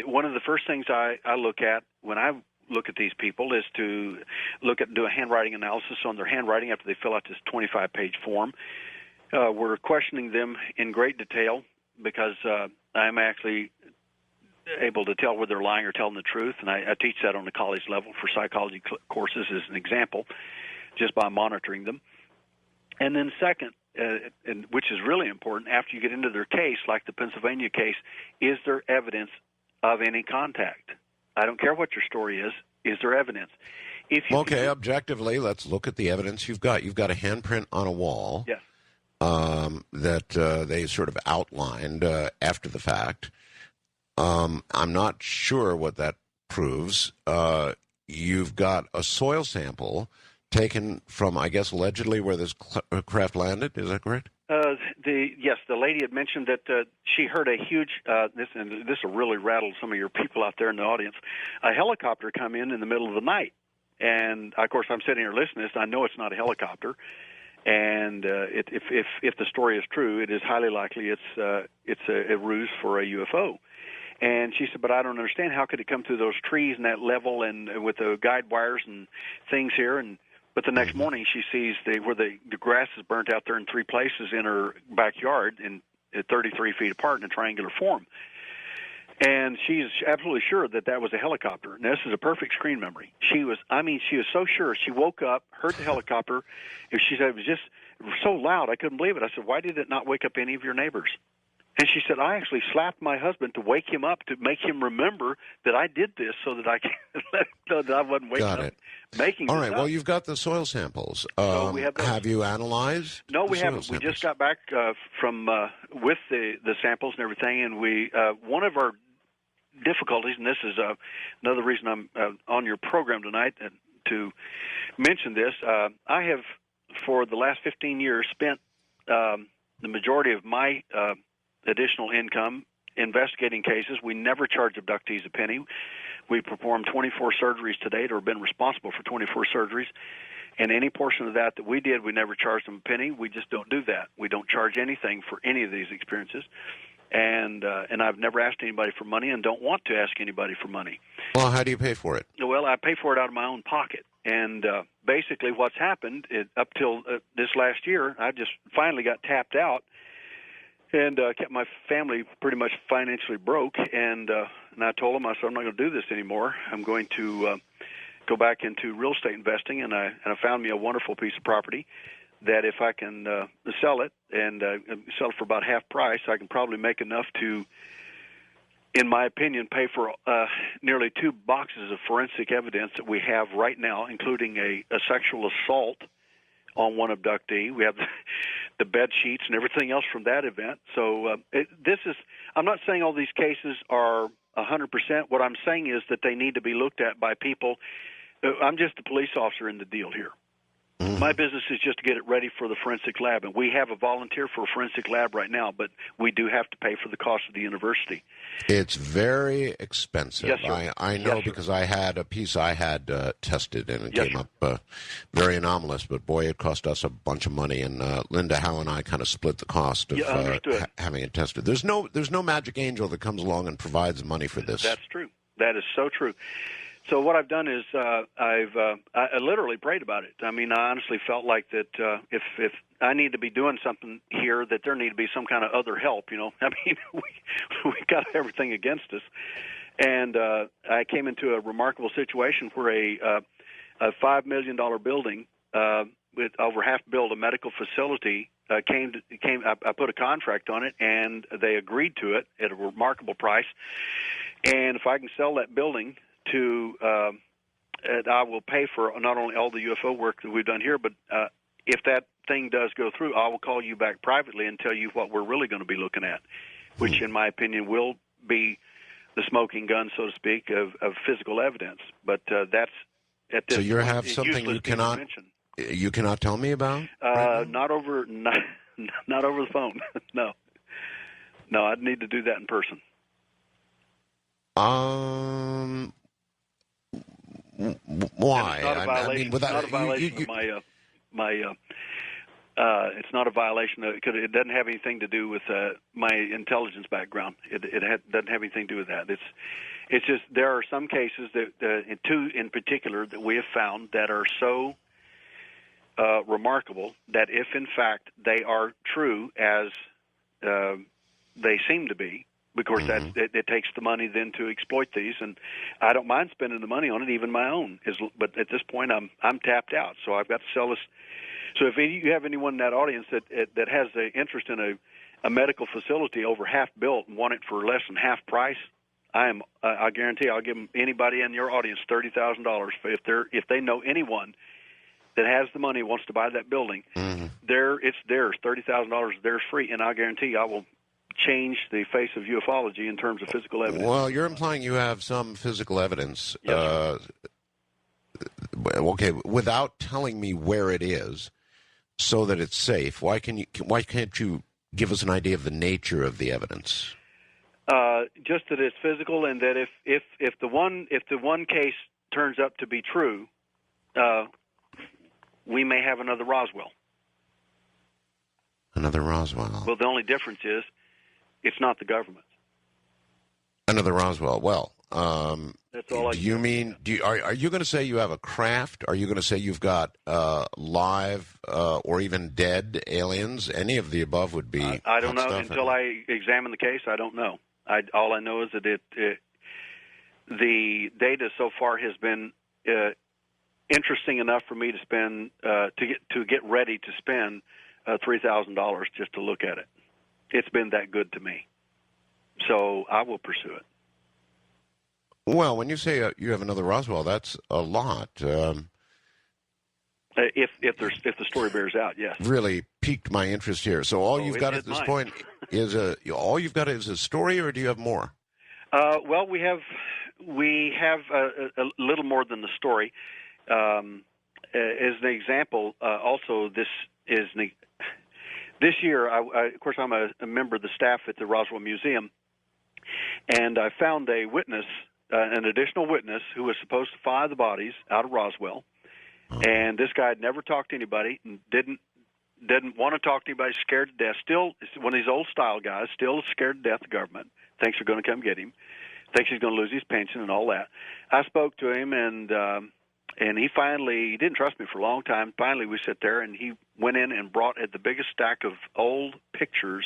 one of the first things I look at when I look at these people is to do a handwriting analysis on their handwriting after they fill out this 25-page form. We're questioning them in great detail, because I'm actually able to tell whether they're lying or telling the truth, and I teach that on the college level for psychology courses as an example, just by monitoring them. And then second, and which is really important, after you get into their case, like the Pennsylvania case, is there evidence of any contact? I don't care what your story is there evidence? Okay, objectively, let's look at the evidence you've got. You've got a handprint on a wall. Yes. That they sort of outlined after the fact. I'm not sure what that proves. You've got a soil sample taken from, I guess, allegedly where this craft landed. Is that correct? Yes, the lady had mentioned that she heard a huge, this will really rattle some of your people out there in the audience, a helicopter come in the middle of the night. And, of course, I'm sitting here listening to this. I know it's not a helicopter. And if the story is true, it is highly likely it's a ruse for a UFO. And she said, but I don't understand. How could it come through those trees and that level and with the guide wires and things here? But the next morning she sees where the grass is burnt out there in three places in her backyard, and 33 feet apart in a triangular form. And she's absolutely sure that was a helicopter. And this is a perfect screen memory. She was so sure. She woke up, heard the helicopter, and she said it was just so loud I couldn't believe it. I said, why did it not wake up any of your neighbors? And she said, I actually slapped my husband to wake him up, to make him remember that I did this, so that I can let him know that I wasn't waking up making All this right, up. well, you've got the soil samples. So we have you analyzed? No, we haven't. Samples? We just got back from with the samples and everything, and we one of our difficulties, and this is another reason I'm on your program tonight to mention this. I have, for the last 15 years, spent the majority of my additional income investigating cases. We never charge abductees a penny. We performed 24 surgeries to date, or have been responsible for 24 surgeries. And any portion of that we did, we never charged them a penny. We just don't do that. We don't charge anything for any of these experiences. And I've never asked anybody for money, and don't want to ask anybody for money. Well, how do you pay for it? Well, I pay for it out of my own pocket. And basically what's happened up till this last year, I just finally got tapped out and kept my family pretty much financially broke. And I told them, I said, I'm not going to do this anymore. I'm going to go back into real estate investing, and I found me a wonderful piece of property that if I can sell it and sell it for about half price, I can probably make enough to, in my opinion, pay for nearly 2 boxes of forensic evidence that we have right now, including a sexual assault on one abductee. We have the bed sheets and everything else from that event. So I'm not saying all these cases are 100%. What I'm saying is that they need to be looked at by people. I'm just a police officer in the deal here. My business is just to get it ready for the forensic lab, and we have a volunteer for a forensic lab right now, but we do have to pay for the cost of the university. It's very expensive. Yes, sir. I know, Yes, because I had a piece I had tested, and it Yes, came sir. up very anomalous, but boy, it cost us a bunch of money, and Linda Howe and I kind of split the cost of having it tested. There's no magic angel that comes along and provides money for this. That's true. That is so true. So what I've done is I literally prayed about it. I mean, I honestly felt like that if I need to be doing something here, that there need to be some kind of other help. I mean, we got everything against us, and I came into a remarkable situation where a $5 million building with over half built, a medical facility, came. I put a contract on it, and they agreed to it at a remarkable price. And if I can sell that building to, I will pay for not only all the UFO work that we've done here, but if that thing does go through, I will call you back privately and tell you what we're really going to be looking at, which, in my opinion, will be the smoking gun, so to speak, of physical evidence. But that's at this. So you point, have something you cannot tell me about? Right now? Not over the phone. No, I'd need to do that in person. Why? It's not a violation. I mean, without, it's not a violation of my. It's not a violation. It doesn't have anything to do with my intelligence background. It doesn't have anything to do with that. It's just there are some cases that two in particular that we have found that are so remarkable that if in fact they are true as they seem to be, because it takes the money then to exploit these, and I don't mind spending the money on it, even my own. But at this point, I'm tapped out, so I've got to sell this. So if you have anyone in that audience that has an interest in a medical facility over half built and want it for less than half price, I guarantee I'll give anybody in your audience $30,000 if they know anyone that has the money, wants to buy that building. It's theirs. $30,000 theirs free, and I guarantee I will change the face of ufology in terms of physical evidence. Well, you're implying you have some physical evidence. Yes, okay, without telling me where it is, so that it's safe. Why can't you give us an idea of the nature of the evidence? Just that it's physical, and that if the one case turns up to be true, we may have another Roswell. Another Roswell. Well, the only difference is it's not the government. Another Roswell. Well, that's all. Are you going to say you have a craft? Are you going to say you've got live or even dead aliens? Any of the above would be. I don't know until I examine the case. I don't know. All I know is that the data so far has been interesting enough for me to spend to get ready to spend $3,000 just to look at it. It's been that good to me, so I will pursue it. Well, when you say you have another Roswell, that's a lot. If the story bears out, yes. Really piqued my interest here. So all you've got at this point is a story, or do you have more? Well, we have a little more than the story. As an example, also this year, of course, I'm a member of the staff at the Roswell Museum, and I found a witness, an additional witness, who was supposed to find the bodies out of Roswell. And this guy had never talked to anybody, and didn't want to talk to anybody, scared to death. Still, one of these old style guys, still scared to death of the government, thinks they're going to come get him, thinks he's going to lose his pension and all that. I spoke to him, and he didn't trust me for a long time. Finally, we sat there, and he went in and brought the biggest stack of old pictures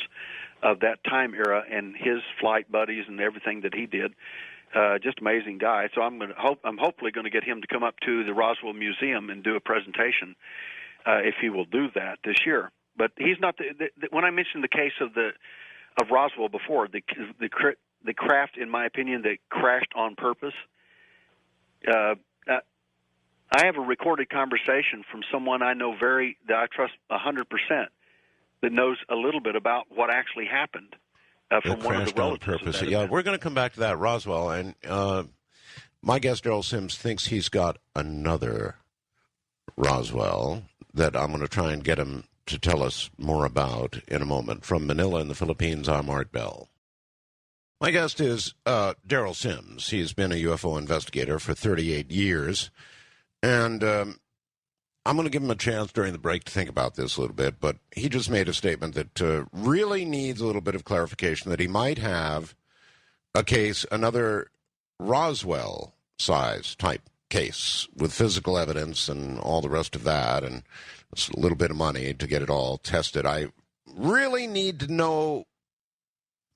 of that time era and his flight buddies and everything that he did. Just amazing guy. So I'm hopefully going to get him to come up to the Roswell Museum and do a presentation, if he will do that this year. But he's not when I mentioned the case of Roswell before, the craft, in my opinion, that crashed on purpose. I have a recorded conversation from someone I know that I trust 100%, that knows a little bit about what actually happened. From one of the relatives on purpose. Yeah, we're going to come back to that, Roswell. And my guest, Derrel Sims, thinks he's got another Roswell that I'm going to try and get him to tell us more about in a moment. From Manila in the Philippines, I'm Art Bell. My guest is Derrel Sims. He's been a UFO investigator for 38 years. And I'm going to give him a chance during the break to think about this a little bit, but he just made a statement that really needs a little bit of clarification, that he might have a case, another Roswell-size type case with physical evidence and all the rest of that, and it's a little bit of money to get it all tested. I really need to know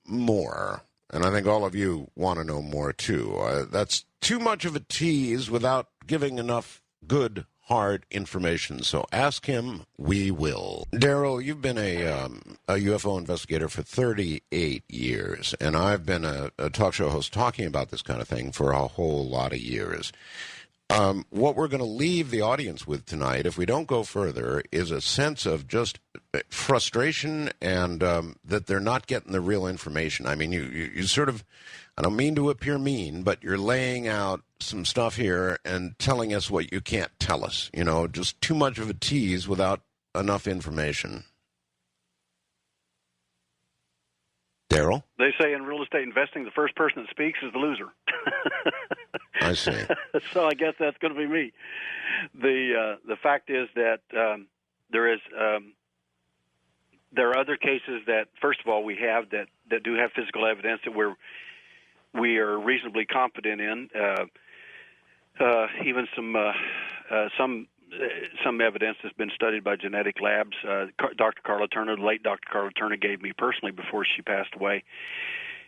more, and I think all of you want to know more too. That's too much of a tease without giving enough good, hard information. So ask him, we will. Derrel, you've been a UFO investigator for 38 years, and I've been a talk show host talking about this kind of thing for a whole lot of years. What we're going to leave the audience with tonight, if we don't go further, is a sense of just frustration and that they're not getting the real information. I mean, you sort of, I don't mean to appear mean, but you're laying out some stuff here and telling us what you can't tell us. You know, just too much of a tease without enough information. Derrel? They say in real estate investing, the first person that speaks is the loser. I see. So I guess that's going to be me. The fact is that there are other cases that, first of all, we have that do have physical evidence that we are reasonably confident in. Even some evidence has been studied by genetic labs. Dr. Carla Turner, the late Dr. Carla Turner, gave me personally before she passed away.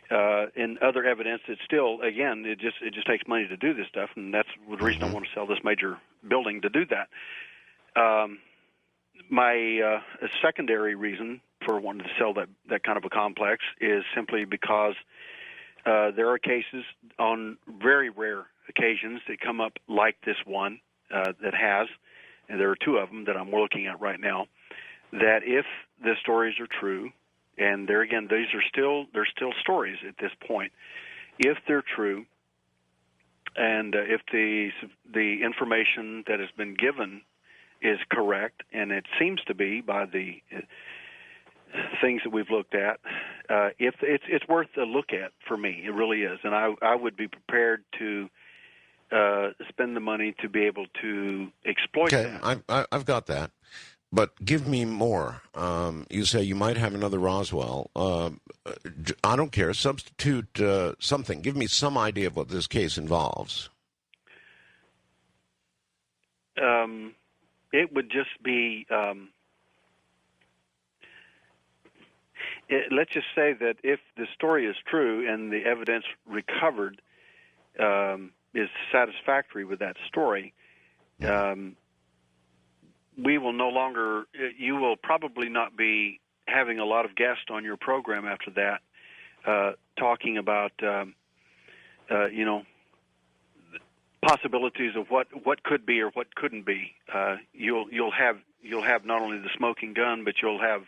And other evidence that still, again, it just takes money to do this stuff, and that's the reason I want to sell this major building to do that. My secondary reason for wanting to sell that kind of a complex is simply because there are cases on very rare occasions that come up like this one that has, and there are two of them that I'm looking at right now, that if the stories are true, and there again, they're still stories at this point. If they're true, and if the information that has been given is correct, and it seems to be by the things that we've looked at, if it's worth a look at for me, it really is, and I would be prepared to spend the money to be able to exploit that. Okay, I've got that. But give me more. You say you might have another Roswell. I don't care. Substitute something. Give me some idea of what this case involves. It would just be, let's just say that if the story is true and the evidence recovered is satisfactory with that story, we will no longer, you will probably not be having a lot of guests on your program after that, talking about, possibilities of what could be or what couldn't be. You'll have not only the smoking gun, but you'll have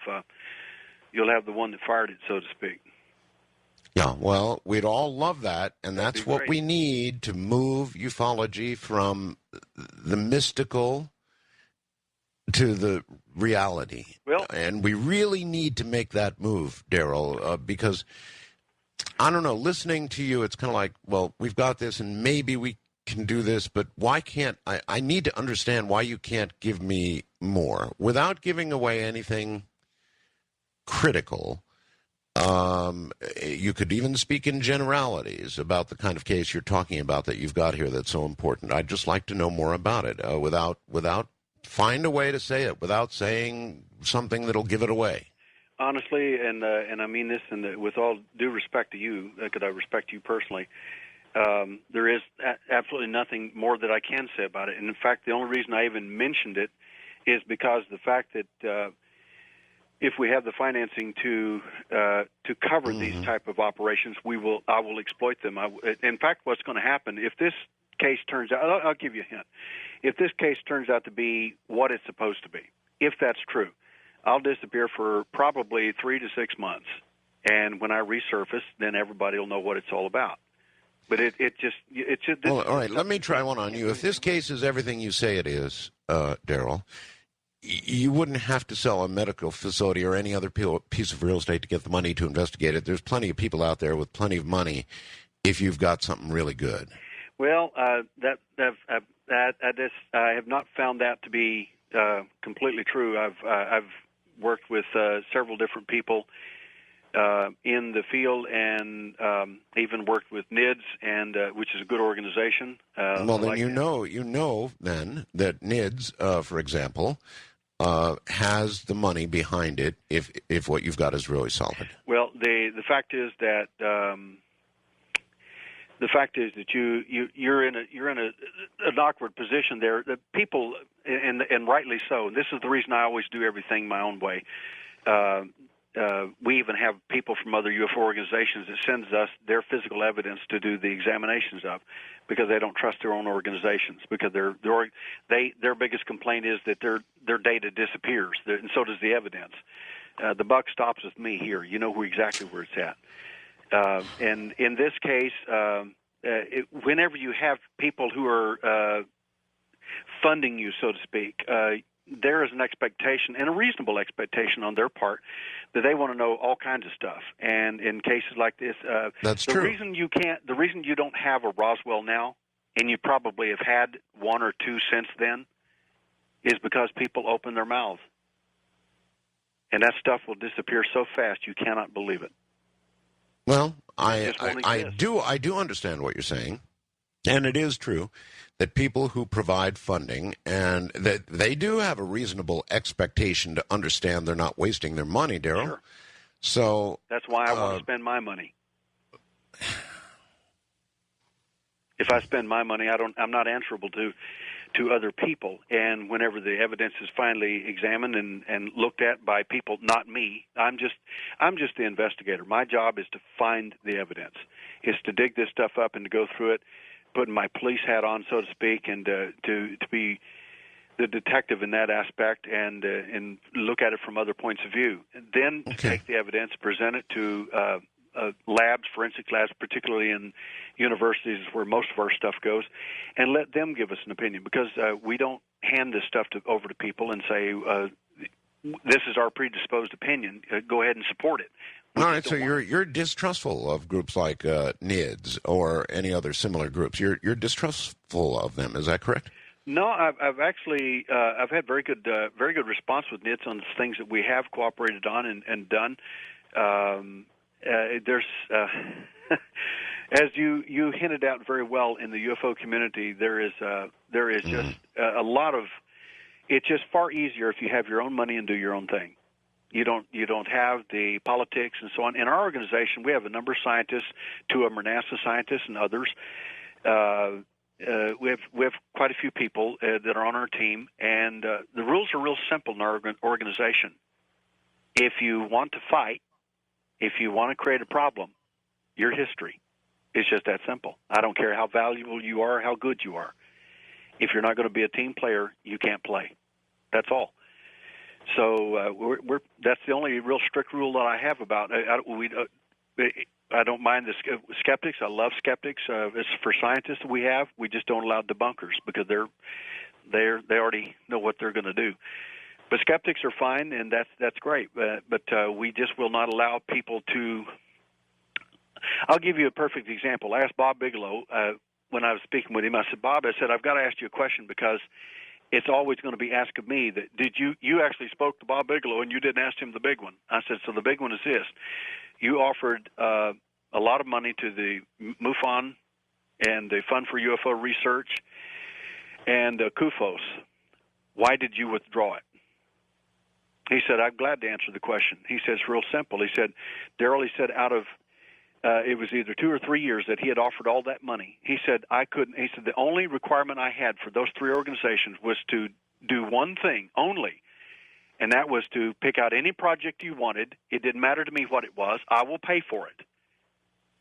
the one that fired it, so to speak. Yeah, well, we'd all love that, and that's what we need to move ufology from the mystical to the reality. Well, and we really need to make that move, Derrel, because, I don't know, listening to you, it's kind of like, well, we've got this, and maybe we can do this, but why can't, I need to understand why you can't give me more. Without giving away anything critical, you could even speak in generalities about the kind of case you're talking about that you've got here that's so important. I'd just like to know more about it without find a way to say it without saying something that'll give it away. Honestly, and I mean this, and with all due respect to you, because I respect you personally, there is absolutely nothing more that I can say about it. And in fact, the only reason I even mentioned it is because the fact that if we have the financing to cover these type of operations, I will exploit them. In fact, what's going to happen if this case turns out, I'll give you a hint. If this case turns out to be what it's supposed to be, if that's true, I'll disappear for probably 3 to 6 months. And when I resurface, then everybody will know what it's all about. But it just. Well, all right, let me try one on you. If this case is everything you say it is, Derrel, you wouldn't have to sell a medical facility or any other piece of real estate to get the money to investigate it. There's plenty of people out there with plenty of money if you've got something really good. Well, I have not found that to be completely true. I've worked with several different people in the field, and even worked with NIDS, and which is a good organization. Well, then you know then that NIDS, for example, has the money behind it if what you've got is really solid. Well, the fact is that you're in an awkward position there. The people, and rightly so. And this is the reason I always do everything my own way. We even have people from other UFO organizations that sends us their physical evidence to do the examinations of, because they don't trust their own organizations, because their biggest complaint is that their data disappears, and so does the evidence. The buck stops with me here. You know exactly where it's at. And in this case, whenever you have people who are funding you, so to speak, there is an expectation, and a reasonable expectation on their part, that they want to know all kinds of stuff. And in cases like this, that's the true. The reason you don't have a Roswell now, and you probably have had one or two since then, is because people open their mouths, and that stuff will disappear so fast you cannot believe it. Well, I do understand what you're saying, and it is true that people who provide funding, and that they do have a reasonable expectation to understand they're not wasting their money, Derrel. Sure. So that's why I want to spend my money. If I spend my money, I'm not answerable to other people. And whenever the evidence is finally examined and looked at by people, not me, I'm just the investigator. My job is to find the evidence, is to dig this stuff up and to go through it, putting my police hat on, so to speak, and to be the detective in that aspect, and look at it from other points of view. And then take the evidence, present it to labs, forensic labs, particularly in universities where most of our stuff goes, and let them give us an opinion, because we don't hand this stuff over to people and say, this is our predisposed opinion, go ahead and support it. All right, so you're distrustful of groups like NIDS or any other similar groups. You're distrustful of them. Is that correct? No, I've actually I've had very good response with NIDS on the things that we have cooperated on and done. There's as you hinted out very well, in the UFO community, there is just a lot of. It's just far easier if you have your own money and do your own thing. You don't have the politics and so on. In our organization, we have a number of scientists. Two of them are NASA scientists, and others. We have quite a few people that are on our team, and the rules are real simple in our organization. If you want to fight, if you want to create a problem, your history. It's just that simple. I don't care how valuable you are, how good you are. If you're not going to be a team player, you can't play. That's all. So that's the only real strict rule that I have about it. I don't mind the skeptics. I love skeptics. It's for scientists we have. We just don't allow debunkers, because they already know what they're going to do. But skeptics are fine, and that's great. But we just will not allow people to. I'll give you a perfect example. I asked Bob Bigelow when I was speaking with him. I said, Bob, I've got to ask you a question, because it's always going to be asked of me that did you actually spoke to Bob Bigelow and you didn't ask him the big one. I said, so the big one is this. You offered a lot of money to the MUFON and the Fund for UFO Research and CUFOS. Why did you withdraw it? He said, I'm glad to answer the question. He said, it's real simple. He said, Derrel, he said, out of it was either 2 or 3 years that he had offered all that money. He said, I couldn't. He said, the only requirement I had for those 3 organizations was to do one thing only, and that was to pick out any project you wanted. It didn't matter to me what it was. I will pay for it.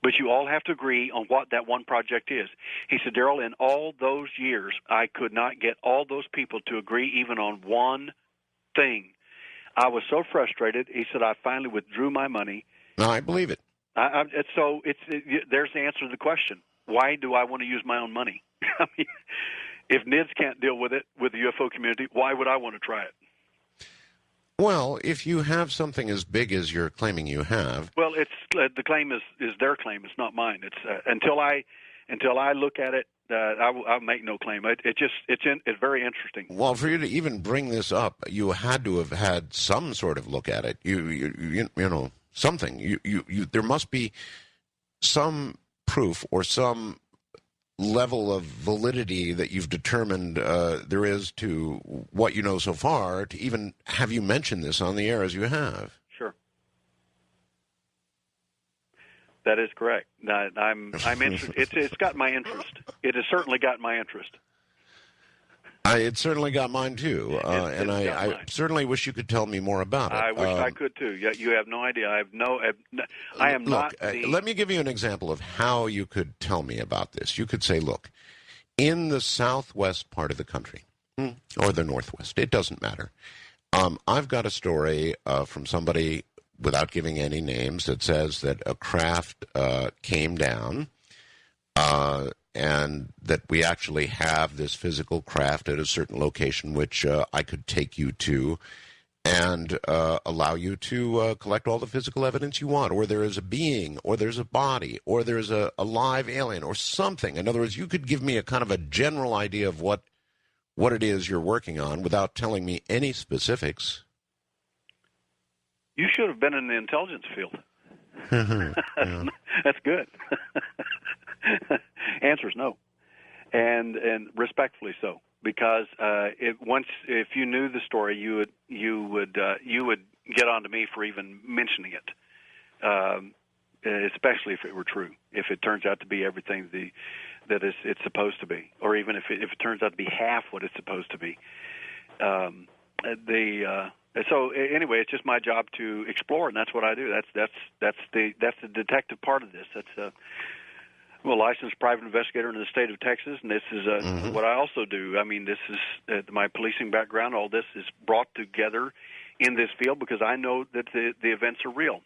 But you all have to agree on what that one project is. He said, Derrel, in all those years, I could not get all those people to agree even on one thing. I was so frustrated. He said, I finally withdrew my money. No, I believe it. So there's the answer to the question. Why do I want to use my own money? I mean, if NIDS can't deal with it, with the UFO community, why would I want to try it? Well, if you have something as big as you're claiming you have. Well, it's the claim is their claim. It's not mine. It's until I look at it, I'll make no claim. It's very interesting. Well, for you to even bring this up, you had to have had some sort of look at it. You know. something. There must be some proof or some level of validity that you've determined there is to what you know so far to even have you mentioned this on the air as you have. Sure. That is correct. I'm interested. It's got my interest. It has certainly got my interest. It certainly got mine too, and I certainly wish you could tell me more about it. I wish I could too. You have no idea. I am not. Let me give you an example of how you could tell me about this. You could say, look, in the southwest part of the country, or the northwest, it doesn't matter. I've got a story from somebody, without giving any names, that says that a craft came down. And that we actually have this physical craft at a certain location, which I could take you to and allow you to collect all the physical evidence you want, or there is a being, or there's a body, or there's a live alien, or something. In other words, you could give me a kind of a general idea of what it is you're working on without telling me any specifics. You should have been in the intelligence field. Yeah. That's good. Answer is no, and respectfully so, because if you knew the story, you would get on to me for even mentioning it, especially if it were true. If it turns out to be everything that it's supposed to be, or even if it turns out to be half what it's supposed to be. So anyway, it's just my job to explore, and that's what I do. That's the detective part of this. I'm a licensed private investigator in the state of Texas, and this is what I also do. I mean, this is my policing background. All this is brought together in this field because I know that the events are real.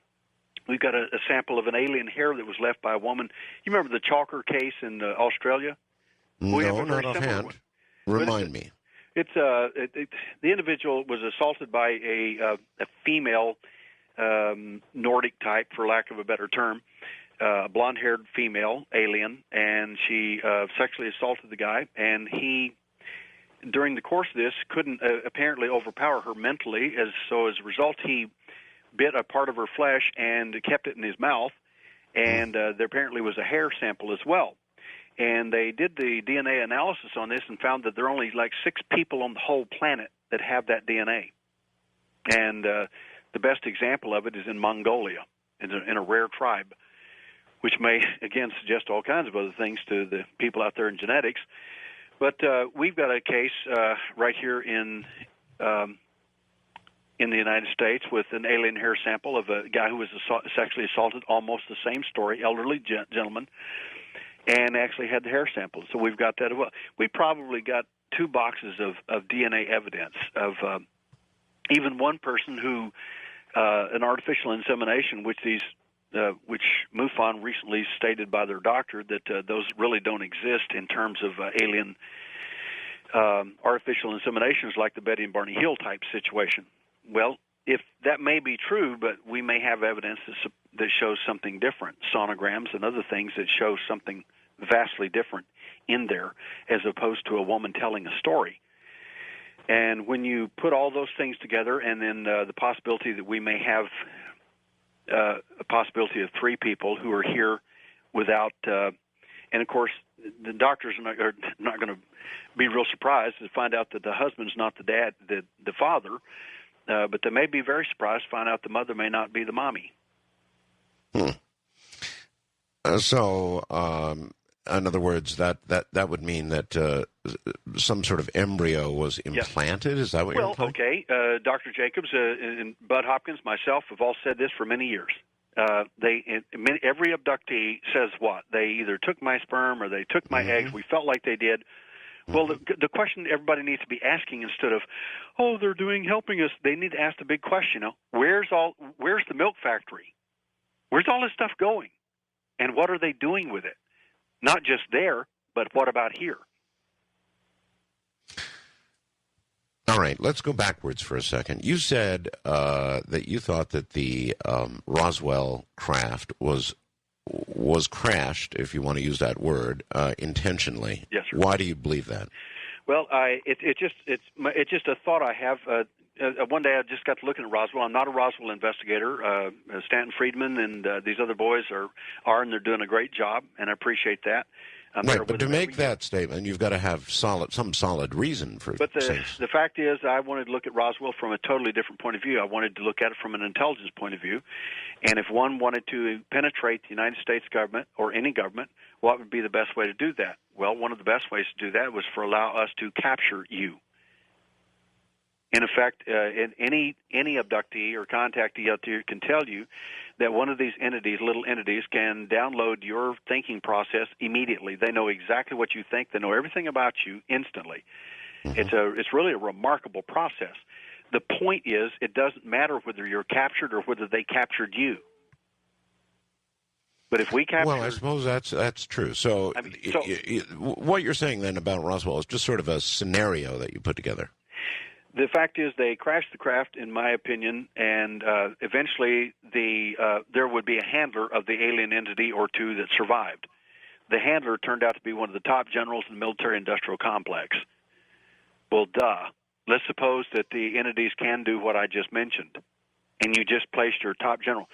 We've got a sample of an alien hair that was left by a woman. You remember the Chalker case in Australia? No, not offhand. Remind me. It's the individual was assaulted by a female Nordic type, for lack of a better term, blonde-haired female alien, and she sexually assaulted the guy. And he, during the course of this, couldn't apparently overpower her mentally. So as a result, he bit a part of her flesh and kept it in his mouth. And there apparently was a hair sample as well. And they did the DNA analysis on this and found that there are only like 6 people on the whole planet that have that DNA. And the best example of it is in Mongolia, in a rare tribe, which may, again, suggest all kinds of other things to the people out there in genetics. But we've got a case right here in the United States with an alien hair sample of a guy who was sexually assaulted, almost the same story, elderly gentleman, and actually had the hair sample. So we've got that as well. We probably got 2 boxes of DNA evidence of even one person who, an artificial insemination, which MUFON recently stated by their doctor that those really don't exist in terms of alien artificial inseminations like the Betty and Barney Hill type situation. Well, if that may be true, but we may have evidence that shows something different, sonograms and other things that show something vastly different in there as opposed to a woman telling a story. And when you put all those things together, and then the possibility that we may have a possibility of 3 people who are here without, and of course, the doctors are not going to be real surprised to find out that the husband's not the dad, the father, but they may be very surprised to find out the mother may not be the mommy. So, in other words, that would mean that some sort of embryo was implanted? Yes. Is that what you're implying? Well, okay. Dr. Jacobs and Bud Hopkins, myself, have all said this for many years. Every abductee says what? They either took my sperm or they took my eggs. We felt like they did. Well, the question everybody needs to be asking, instead of, oh, they're helping us, they need to ask the big question, where's the milk factory? Where's all this stuff going? And what are they doing with it? Not just there, but what about here? All right, let's go backwards for a second. You said that you thought that the Roswell craft was crashed, if you want to use that word, intentionally. Yes, sir. Why do you believe that? Well, it's just a thought I have. one day I just got to looking at Roswell. I'm not a Roswell investigator. Stanton Friedman and these other boys are, and they're doing a great job, and I appreciate that. Right, but to make that statement, you've got to have some solid reason for. But the fact is, I wanted to look at Roswell from a totally different point of view. I wanted to look at it from an intelligence point of view, and if one wanted to penetrate the United States government or any government, what would be the best way to do that? Well, one of the best ways to do that was for allow us to capture you. In effect, any abductee or contactee out there can tell you that one of these entities, little entities, can download your thinking process immediately. They know exactly what you think. They know everything about you instantly. Mm-hmm. It's really a remarkable process. The point is, it doesn't matter whether you're captured or whether they captured you. But if we capture, well, I suppose that's true. So, what you're saying then about Roswell is just sort of a scenario that you put together. The fact is, they crashed the craft, in my opinion, and eventually there would be a handler of the alien entity or two that survived. The handler turned out to be one of the top generals in the military-industrial complex. Well, duh. Let's suppose that the entities can do what I just mentioned, and you just placed your top general.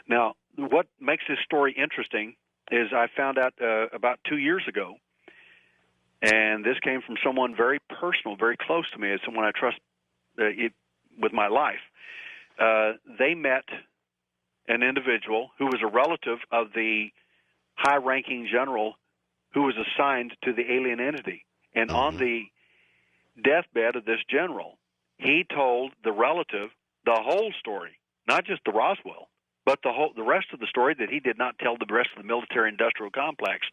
Now, what makes this story interesting is I found out about 2 years ago, and this came from someone very personal, very close to me, as someone I trust with my life. They met an individual who was a relative of the high-ranking general who was assigned to the alien entity. And on the deathbed of this general, he told the relative the whole story, not just the Roswell, but the rest of the story that he did not tell the rest of the military-industrial complex.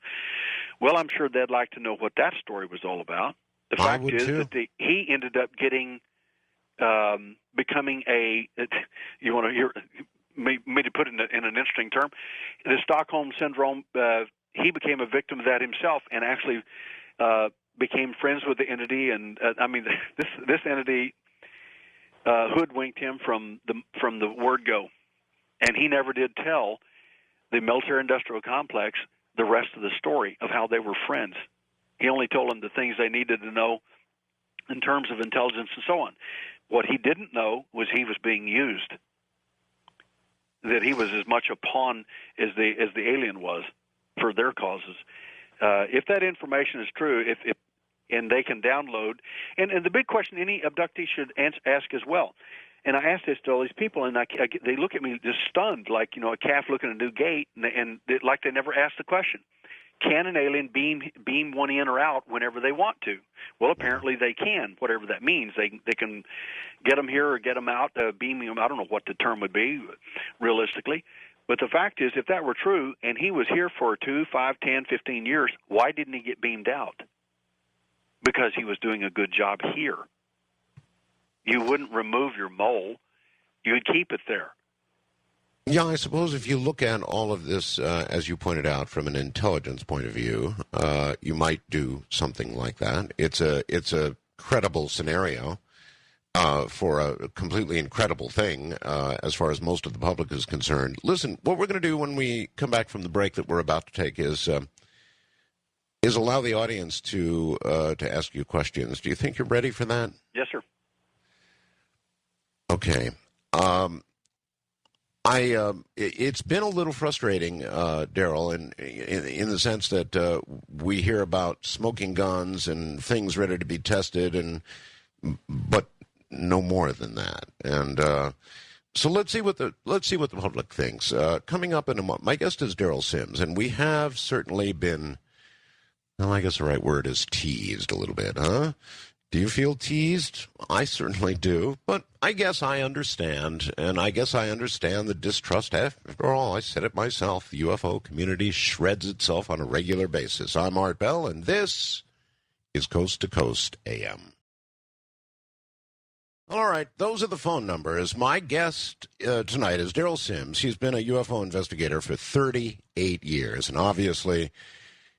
Well, I'm sure they'd like to know what that story was all about. The fact is that he ended up becoming a, you want to hear me to put it in an interesting term, the Stockholm Syndrome, he became a victim of that himself and actually became friends with the entity. And this entity hoodwinked him from the word go. And he never did tell the military-industrial complex the rest of the story of how they were friends. He only told them the things they needed to know in terms of intelligence and so on. What he didn't know was he was being used, that he was as much a pawn as the alien was for their causes. If that information is true, if and they can download, and the big question any abductee should ask as well, and I ask this to all these people, and they look at me just stunned, like a calf looking at a new gate, and like they never asked the question. Can an alien beam one in or out whenever they want to? Well, apparently they can, whatever that means. They can get them here or get them out, beam them. I don't know what the term would be realistically. But the fact is, if that were true, and he was here for 2, 5, 10, 15 years, why didn't he get beamed out? Because he was doing a good job here. You wouldn't remove your mole. You would keep it there. Yeah, I suppose if you look at all of this, as you pointed out, from an intelligence point of view, you might do something like that. It's a credible scenario for a completely incredible thing as far as most of the public is concerned. Listen, what we're going to do when we come back from the break that we're about to take is allow the audience to ask you questions. Do you think you're ready for that? Yes, sir. Okay. It's been a little frustrating, Derrel, in the sense that we hear about smoking guns and things ready to be tested, but no more than that. And so let's see what the public thinks. Coming up in a month, my guest is Derrel Sims, and we have certainly been, well, I guess the right word is teased a little bit, huh? Do you feel teased? I certainly do, but I guess I understand, and I guess I understand the distrust. After all, I said it myself, the UFO community shreds itself on a regular basis. I'm Art Bell, and this is Coast to Coast AM. All right, those are the phone numbers. My guest tonight is Derrel Sims. He's been a UFO investigator for 38 years, and obviously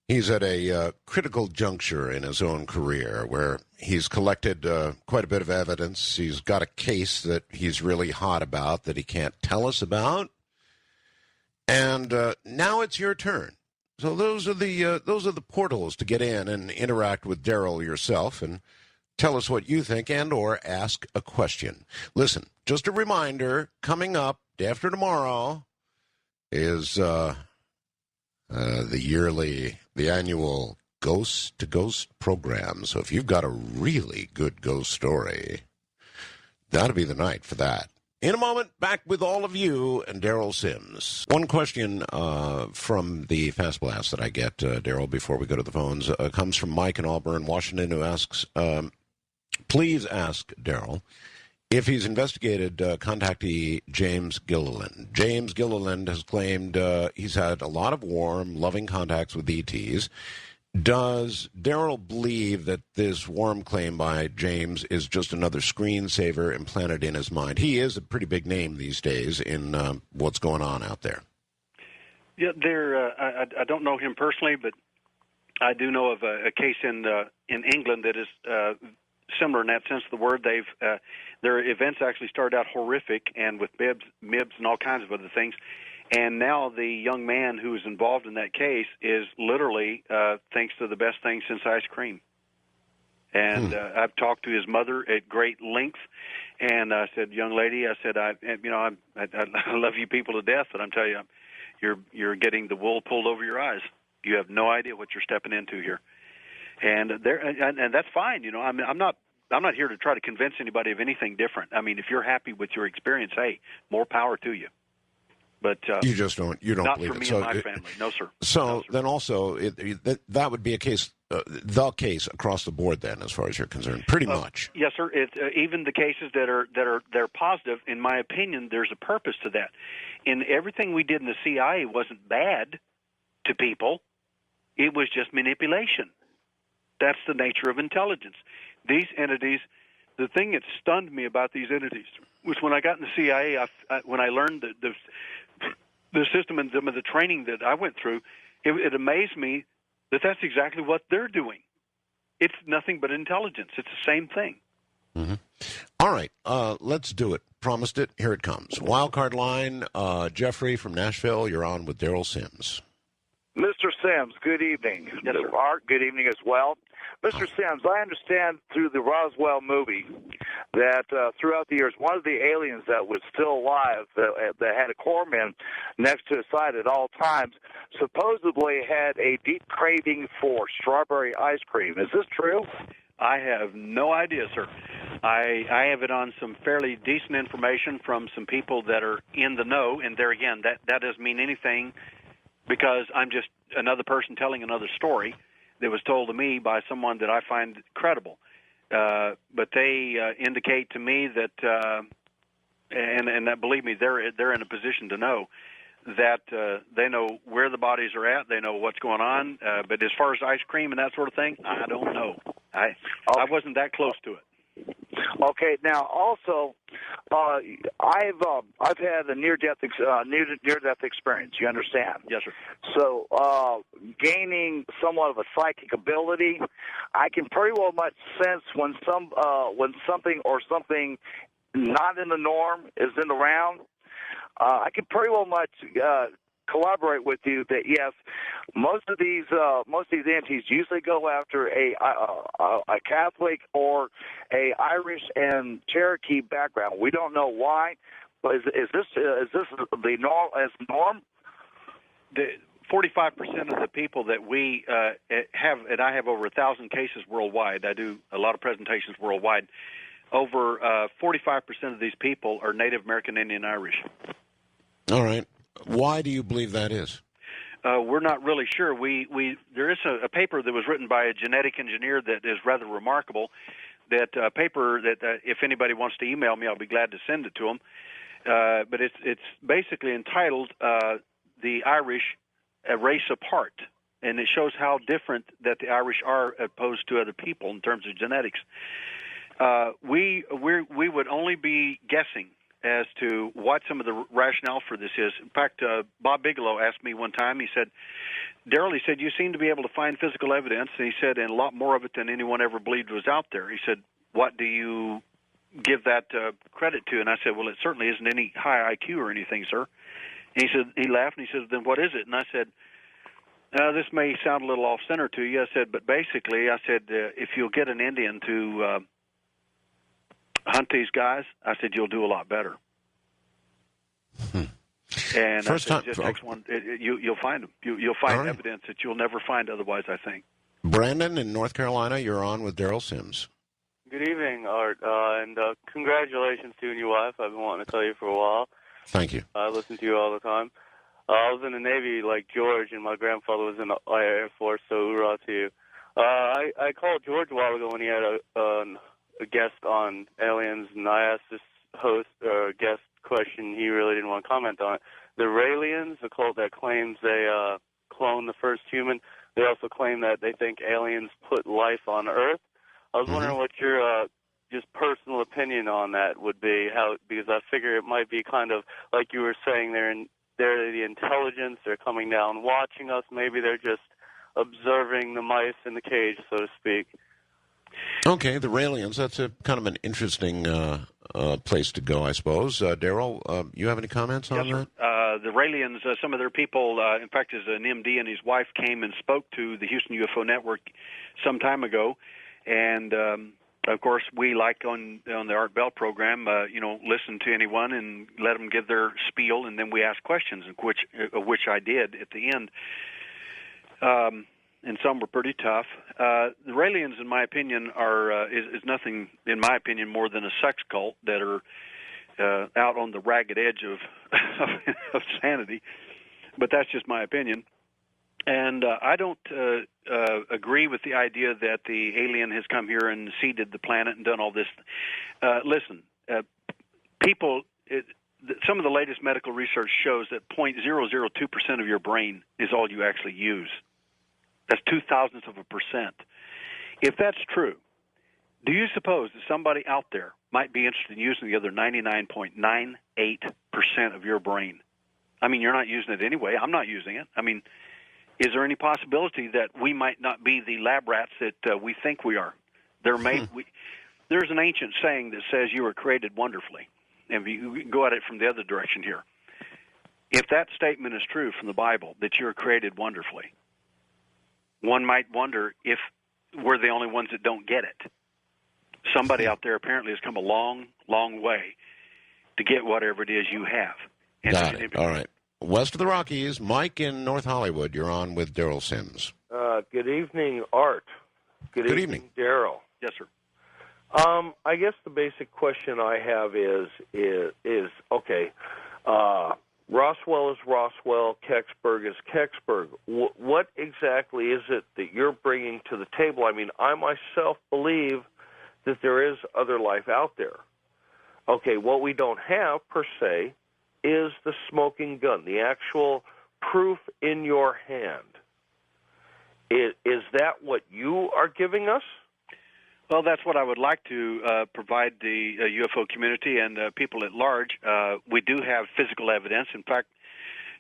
he's at a critical juncture in his own career where he's collected quite a bit of evidence. He's got a case that he's really hot about that he can't tell us about. And now it's your turn. So those are the portals to get in and interact with Derrel yourself and Tell us what you think and or ask a question. Listen, just a reminder, coming up day after tomorrow is the annual Ghost to Ghost program. So if you've got a really good ghost story, that'll be the night for that. In a moment, back with all of you and Derrel Sims. One question from the Fast Blast that I get, Derrel, before we go to the phones, comes from Mike in Auburn, Washington, who asks, please ask Derrel if he's investigated contactee James Gilliland. James Gilliland has claimed he's had a lot of warm, loving contacts with ETs. Does Derrel believe that this warm claim by James is just another screensaver implanted in his mind? He is a pretty big name these days in what's going on out there. Yeah, I don't know him personally, but I do know of a case in England that is similar in that sense of the word. Their events actually started out horrific and with MIBs and all kinds of other things. And now the young man who is involved in that case is literally thinks they're the best thing since ice cream. And I've talked to his mother at great length, and I said, "Young lady," I said, I love you people to death, but I'm telling you, you're getting the wool pulled over your eyes. You have no idea what you're stepping into here." And that's fine. You know, I'm not here to try to convince anybody of anything different. I mean, if you're happy with your experience, hey, more power to you. But you just don't not believe for me it. and my family. No, sir. So no, sir. then also that would be a case, the case across the board. Then, as far as you're concerned, pretty much. Yes, sir. It's even the cases that are positive. In my opinion, there's a purpose to that. In everything we did in the CIA wasn't bad to people. It was just manipulation. That's the nature of intelligence. These entities. The thing that stunned me about these entities was when I got in the CIA. When I learned the system and some of the training that I went through, it amazed me that that's exactly what they're doing. It's nothing but intelligence. It's the same thing. Mm-hmm. All right, let's do it. Promised it. Here it comes. Wildcard line, Jeffrey from Nashville. You're on with Derrel Sims. Mr. Sims, good evening. Yes, sir. Art, good evening as well. Mr. Sims, I understand through the Roswell movie that throughout the years, one of the aliens that was still alive, that had a corpsman next to his side at all times, supposedly had a deep craving for strawberry ice cream. Is this true? I have no idea, sir. I have it on some fairly decent information from some people that are in the know, and there again, that doesn't mean anything because I'm just another person telling another story that was told to me by someone that I find credible. But they indicate to me that, and believe me, they're in a position to know that they know where the bodies are at, they know what's going on. But as far as ice cream and that sort of thing, I don't know. I wasn't that close to it. Okay. Now, also, I've had a near-death experience. You understand? Yes, sir. So, gaining somewhat of a psychic ability, I can pretty well much sense when something not in the norm is in the round. I can pretty well much collaborate with you that yes, most of these entities usually go after a Catholic or a Irish and Cherokee background. We don't know why, but is this the norm? 45% of the people that we have, and I have over 1,000 cases worldwide. I do a lot of presentations worldwide. Over 45% of these people are Native American, Indian, Irish. All right. Why do you believe that is? We're not really sure. There is a paper that was written by a genetic engineer that is rather remarkable. That paper that if anybody wants to email me, I'll be glad to send it to them. But it's basically entitled "The Irish: A Race Apart," and it shows how different that the Irish are opposed to other people in terms of genetics. We would only be guessing as to what some of the rationale for this is. In fact, Bob Bigelow asked me one time, he said, Derrel, he said, you seem to be able to find physical evidence, and he said, and a lot more of it than anyone ever believed was out there. He said, what do you give that credit to? And I said, well, it certainly isn't any high IQ or anything, sir. And he said, he laughed, and he said, then what is it? And I said, This may sound a little off-center to you. I said, but basically, I said, if you'll get an Indian to hunt these guys, I said, you'll do a lot better. And First I said, time, it just takes one. You'll find them. You'll find evidence that you'll never find otherwise, I think. Brandon in North Carolina, you're on with Derrel Sims. Good evening, Art, and congratulations to you and your wife. I've been wanting to tell you for a while. Thank you. I listen to you all the time. I was in the Navy like George, and my grandfather was in the Air Force, so hoorah to you. I called George a while ago when he had a guest on aliens, and I asked this host or guest question. He really didn't want to comment on it. The Raelians, the cult that claims they cloned the first human, they also claim that they think aliens put life on Earth. I was wondering what your just personal opinion on that would be, because I figure it might be kind of like you were saying, they're the intelligence, they're coming down watching us, maybe they're just observing the mice in the cage, so to speak. Okay, the Raelians, that's a kind of an interesting place to go, I suppose. Derrel, you have any comments on that? The Raelians, some of their people, in fact, as an MD and his wife came and spoke to the Houston UFO Network some time ago, and of course, we like on the Art Bell program, listen to anyone and let them give their spiel, and then we ask questions, which I did at the end. And some were pretty tough. The Raelians, in my opinion, is nothing, in my opinion, more than a sex cult that are out on the ragged edge of of sanity. But that's just my opinion. And I don't agree with the idea that the alien has come here and seeded the planet and done all this. Listen, people, some of the latest medical research shows that 0.002% of your brain is all you actually use. That's 0.002%. If that's true, do you suppose that somebody out there might be interested in using the other 99.98% of your brain? I mean, you're not using it anyway. I'm not using it. I mean, is there any possibility that we might not be the lab rats that we think we are? There's an ancient saying that says you were created wonderfully. And you go at it from the other direction here. If that statement is true from the Bible, that you're created wonderfully, one might wonder if we're the only ones that don't get it. Somebody out there apparently has come a long, long way to get whatever it is you have. Got it. All right. West of the Rockies, Mike in North Hollywood. You're on with Derrel Sims. Good evening, Art. Good evening, Derrel. Yes, sir. I guess the basic question I have is okay, Roswell is Roswell, Kecksburg is Kecksburg. What exactly is it that you're bringing to the table? I mean, I myself believe that there is other life out there. Okay, what we don't have, per se, is the smoking gun, the actual proof in your hand. Is that what you are giving us? Well, that's what I would like to provide the UFO community and people at large. We do have physical evidence. In fact,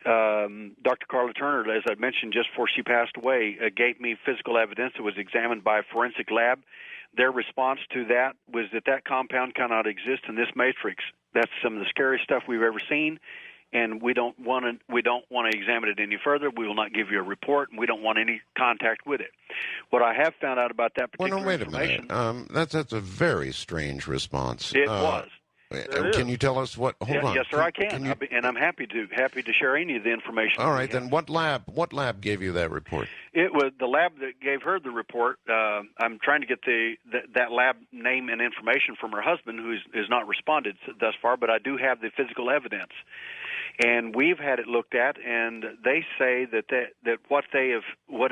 Dr. Carla Turner, as I mentioned just before she passed away, gave me physical evidence that was examined by a forensic lab. Their response to that was that compound cannot exist in this matrix. That's some of the scariest stuff we've ever seen, and we don't want to examine it any further. We will not give you a report, and we don't want any contact with it. What I have found out about that particular information... Wait a minute. That's a very strange response. It was. Can you tell us what? Hold on. Yes, sir, I can, and I'm happy to share any of the information. All right, then what lab gave you that report? It was the lab that gave her the report. I'm trying to get that lab name and information from her husband, who has not responded thus far, but I do have the physical evidence. And we've had it looked at, and they say that what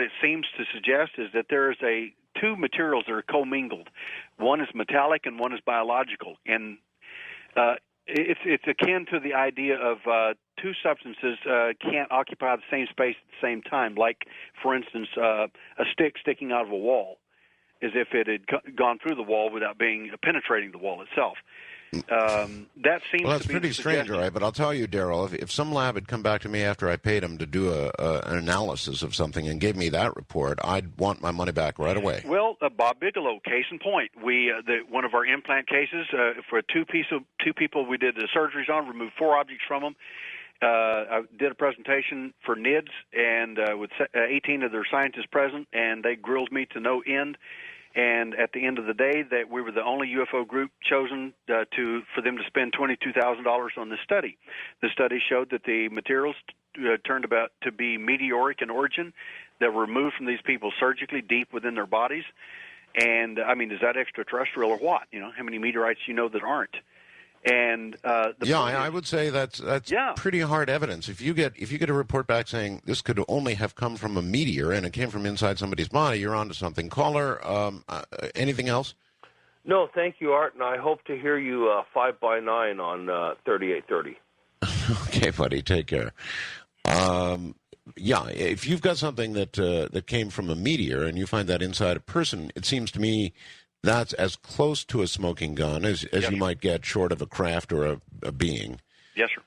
it seems to suggest is that there is two materials that are commingled. One is metallic and one is biological, and it's akin to the idea of two substances can't occupy the same space at the same time. Like, for instance, a stick sticking out of a wall, as if it had gone through the wall without penetrating the wall itself. That seems well, that's to be pretty strange, all right. But I'll tell you, Derrel, if some lab had come back to me after I paid them to do an analysis of something and gave me that report, I'd want my money back right away. Well, Bob Bigelow, case in point, one of our implant cases for two people we did the surgeries on, removed 4 objects from them, I did a presentation for NIDS and with 18 of their scientists present, and they grilled me to no end. And at the end of the day, that we were the only UFO group chosen for them to spend $22,000 on this study. The study showed that the materials turned about to be meteoric in origin, that were removed from these people surgically deep within their bodies. And I mean, is that extraterrestrial or what? You know, how many meteorites you know that aren't? And I would say that's pretty hard evidence. If you get a report back saying this could only have come from a meteor and it came from inside somebody's body, you're onto something. Caller, anything else? No, thank you, Art, and I hope to hear you 5 by 9 on 3830. Okay, buddy, take care. If you've got something that came from a meteor and you find that inside a person, it seems to me that's as close to a smoking gun as you might get, short of a craft or a being. Yes, sir.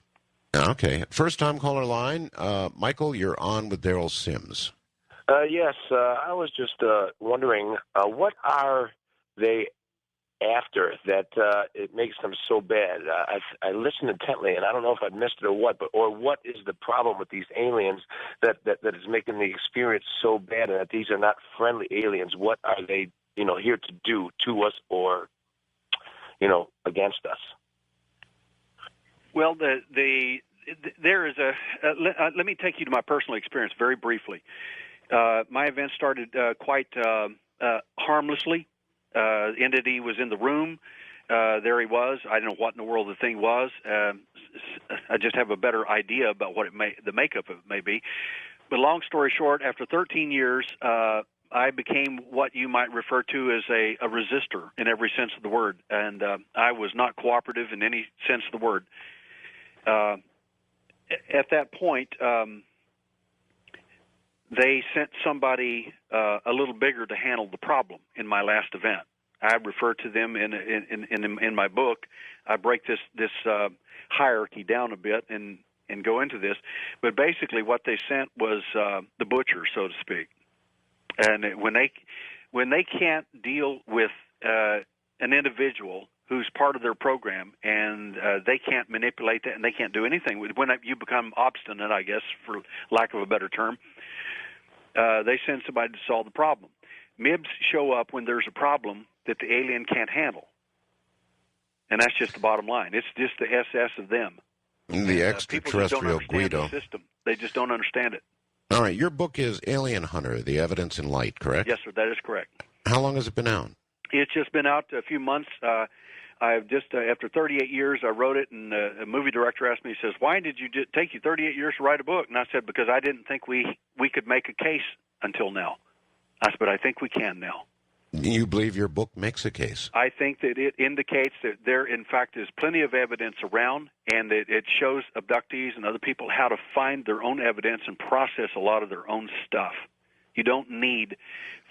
Okay. First-time caller line. Michael, you're on with Derrel Sims. Yes, I was just wondering, what are they after that it makes them so bad? I listened intently, and I don't know if I missed it or what is the problem with these aliens that is making the experience so bad, and that these are not friendly aliens? What are they here to do to us or, against us? Well, there is let me take you to my personal experience very briefly. My event started quite harmlessly. Entity was in the room. There he was. I don't know what in the world the thing was. I just have a better idea about what the makeup of it may be. But long story short, after 13 years, I became what you might refer to as a resistor in every sense of the word, and I was not cooperative in any sense of the word. At that point, they sent somebody a little bigger to handle the problem in my last event. I refer to them in my book. I break this hierarchy down a bit and go into this, but basically what they sent was the butcher, so to speak. And when they can't deal with an individual who's part of their program, and they can't manipulate that, and they can't do anything with when you become obstinate, I guess, for lack of a better term, they send somebody to solve the problem. MIBs show up when there's a problem that the alien can't handle, and that's just the bottom line. It's just the SS of them. The extraterrestrial Guido. The system. They just don't understand it. All right, your book is Alien Hunter, The Evidence in Light, correct? Yes, sir, that is correct. How long has it been out? It's just been out a few months. I've just, after 38 years, I wrote it, and a movie director asked me, he says, why did you take you 38 years to write a book? And I said, because I didn't think we could make a case until now. I said, but I think we can now. You believe your book makes a case? I think that it indicates that there, in fact, is plenty of evidence around, and that it shows abductees and other people how to find their own evidence and process a lot of their own stuff. You don't need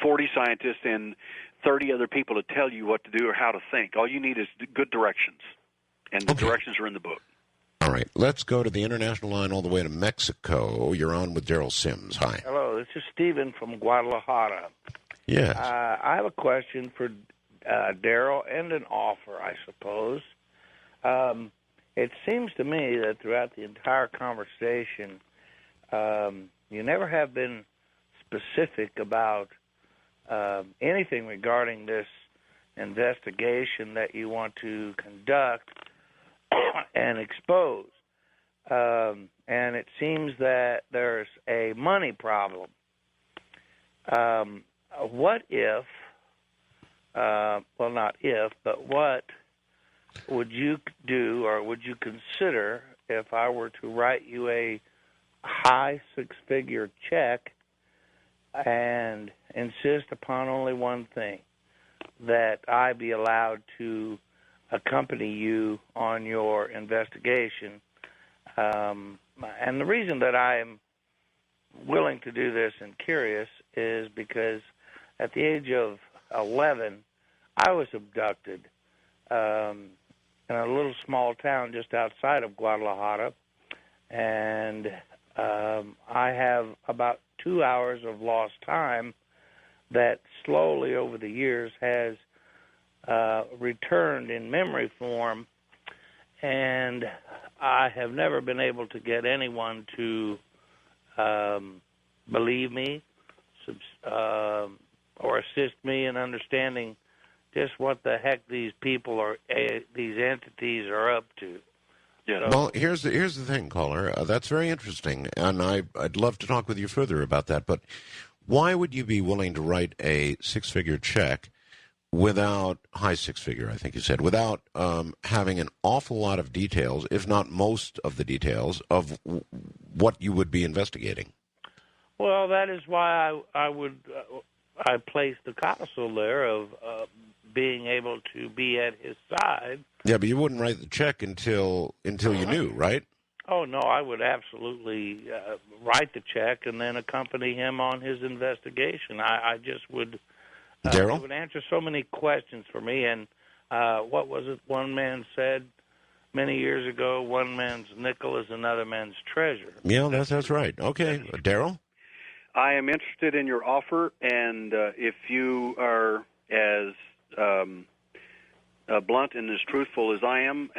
40 scientists and 30 other people to tell you what to do or how to think. All you need is good directions, and the directions are in the book. All right, let's go to the international line all the way to Mexico. You're on with Derrel Sims. Hi. Hello, this is Stephen from Guadalajara. Yes. I have a question for Derrel and an offer, I suppose. It seems to me that throughout the entire conversation, you never have been specific about anything regarding this investigation that you want to conduct and expose. And it seems that there's a money problem. What if, not if, but what would you do or would you consider if I were to write you a high six-figure check and insist upon only one thing, that I be allowed to accompany you on your investigation? And the reason that I am willing to do this and curious is because at the age of 11, I was abducted in a little small town just outside of Guadalajara, and I have about 2 hours of lost time that slowly over the years has returned in memory form, and I have never been able to get anyone to believe me or assist me in understanding just what the heck these people are, these entities are up to. Yeah. Well, here's the thing, caller. That's very interesting, and I'd love to talk with you further about that. But why would you be willing to write a six-figure check without high six-figure? I think you said without having an awful lot of details, if not most of the details of what you would be investigating. Well, that is why I placed the codicil there of being able to be at his side. Yeah, but you wouldn't write the check until you knew, right? Oh, no, I would absolutely write the check and then accompany him on his investigation. I just would... Derrel? It would answer so many questions for me. And what was it one man said many years ago? One man's nickel is another man's treasure. Yeah, that's right. Okay. Derrel? I am interested in your offer, and if you are as blunt and as truthful as I am,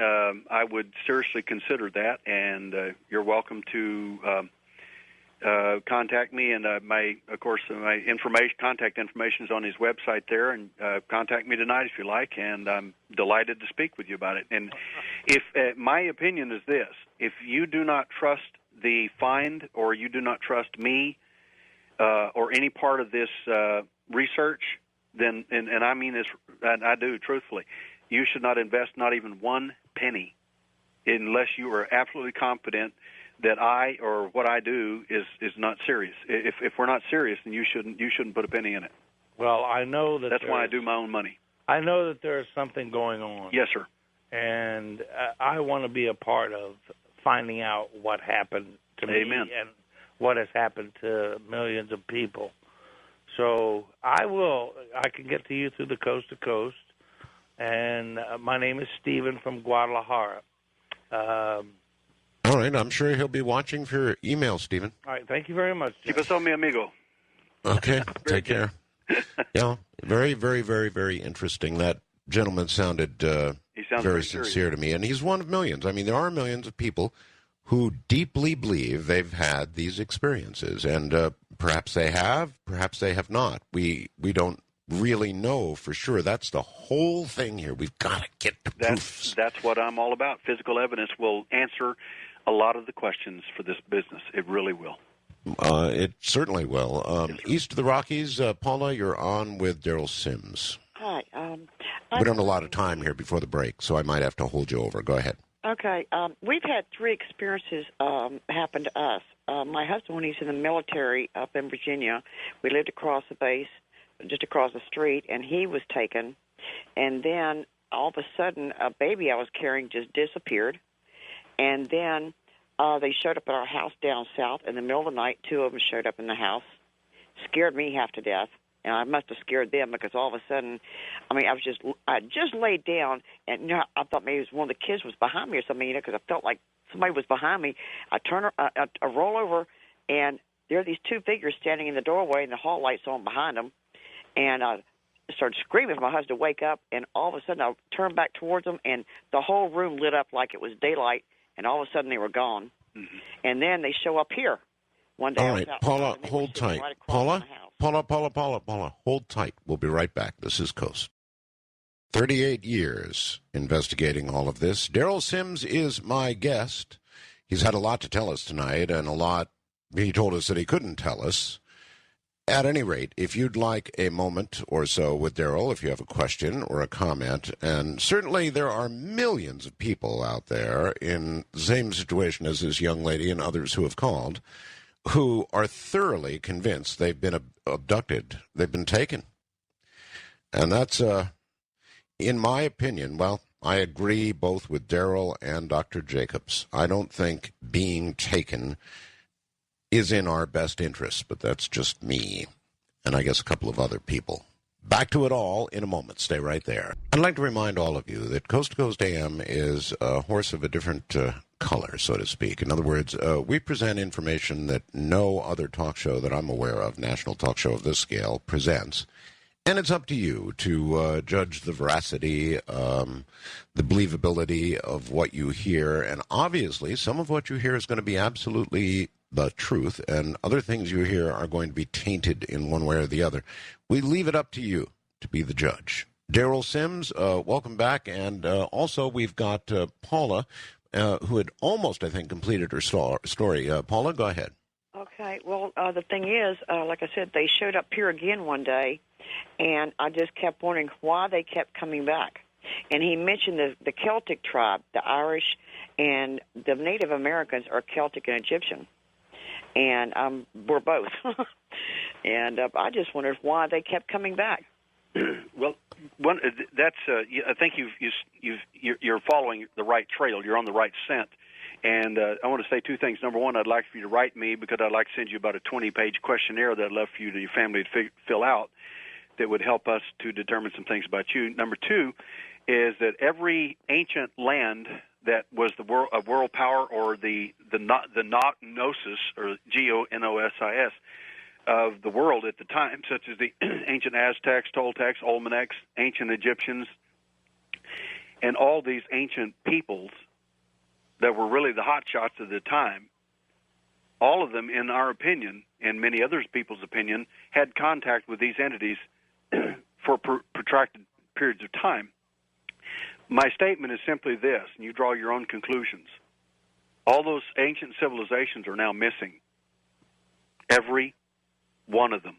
I would seriously consider that, and you're welcome to contact me. And my contact information is on his website there, and contact me tonight if you like, and I'm delighted to speak with you about it. And if my opinion is this: if you do not trust the find, or you do not trust me, or any part of this research, then, and I mean this, and I do truthfully, you should not invest not even one penny unless you are absolutely confident that I or what I do is not serious. If we're not serious, then you shouldn't put a penny in it. Well, I know that that's why I do my own money. I know that there is something going on. Yes, sir. And I want to be a part of finding out what happened to Amen. me and what has happened to millions of people. So I can get to you through the coast to coast, and my name is Stephen from Guadalajara. All right, I'm sure he'll be watching for your email, Stephen. All right, thank you very much. Que pasó, mi amigo? Okay, take care. Yeah, very, very, very, very interesting. That gentleman sounded very sincere to me, and he's one of millions. I mean, there are millions of people who deeply believe they've had these experiences, and perhaps they have, perhaps they have not. We don't really know for sure. That's the whole thing here. We've got to get the proofs. That's what I'm all about. Physical evidence will answer a lot of the questions for this business. It really will. It certainly will. East of the Rockies, Paula, you're on with Derrel Sims. Hi. We don't have a lot of time here before the break, so I might have to hold you over. Go ahead. Okay. We've had three experiences happen to us. My husband, when he's in the military up in Virginia, we lived across the base, just across the street, and he was taken. And then all of a sudden, a baby I was carrying just disappeared. And then they showed up at our house down south in the middle of the night. Two of them showed up in the house, scared me half to death. And I must have scared them because all of a sudden, I mean, I just laid down, and I thought maybe it was one of the kids was behind me or something, because I felt like somebody was behind me. I roll over, and there are these two figures standing in the doorway, and the hall lights on behind them. And I started screaming for my husband to wake up, and all of a sudden I turned back towards them, and the whole room lit up like it was daylight, and all of a sudden they were gone. Mm-hmm. And then they show up here one day. All right, Paula, hold tight. Right Paula, hold tight. We'll be right back. This is Coast. 38 years investigating all of this. Derrel Sims is my guest. He's had a lot to tell us tonight, and a lot he told us that he couldn't tell us. At any rate, if you'd like a moment or so with Derrel, if you have a question or a comment, and certainly there are millions of people out there in the same situation as this young lady and others who have called, who are thoroughly convinced they've been abducted, they've been taken. And that's, in my opinion, well, I agree both with Derrel and Dr. Jacobs. I don't think being taken is in our best interest, but that's just me, and I guess a couple of other people. Back to it all in a moment. Stay right there. I'd like to remind all of you that Coast to Coast AM is a horse of a different color, so to speak. In other words, we present information that no other talk show that I'm aware of, national talk show of this scale, presents. And it's up to you to judge the veracity, the believability of what you hear. And obviously, some of what you hear is going to be absolutely the truth, and other things you hear are going to be tainted in one way or the other. We leave it up to you to be the judge. Derrel Sims, welcome back. And also, we've got Paula, who had almost, I think, completed her story. Paula, go ahead. Okay. Well, the thing is, like I said, they showed up here again one day, and I just kept wondering why they kept coming back. And he mentioned the Celtic tribe, the Irish, and the Native Americans are Celtic and Egyptian. And we're both. And I just wondered why they kept coming back. Well, that's I think you're following the right trail. You're on the right scent. And I want to say two things. Number one, I'd like for you to write me because I'd like to send you about a 20-page questionnaire that I'd love for you and your family to fill out that would help us to determine some things about you. Number two is that every ancient land that was the world power or the gnosis or G-O-N-O-S-I-S of the world at the time, such as the ancient Aztecs, Toltecs, Olmecs, ancient Egyptians, and all these ancient peoples that were really the hot shots of the time, all of them, in our opinion, and many others people's opinion, had contact with these entities for protracted periods of time. My statement is simply this, and you draw your own conclusions. All those ancient civilizations are now missing. Every one of them.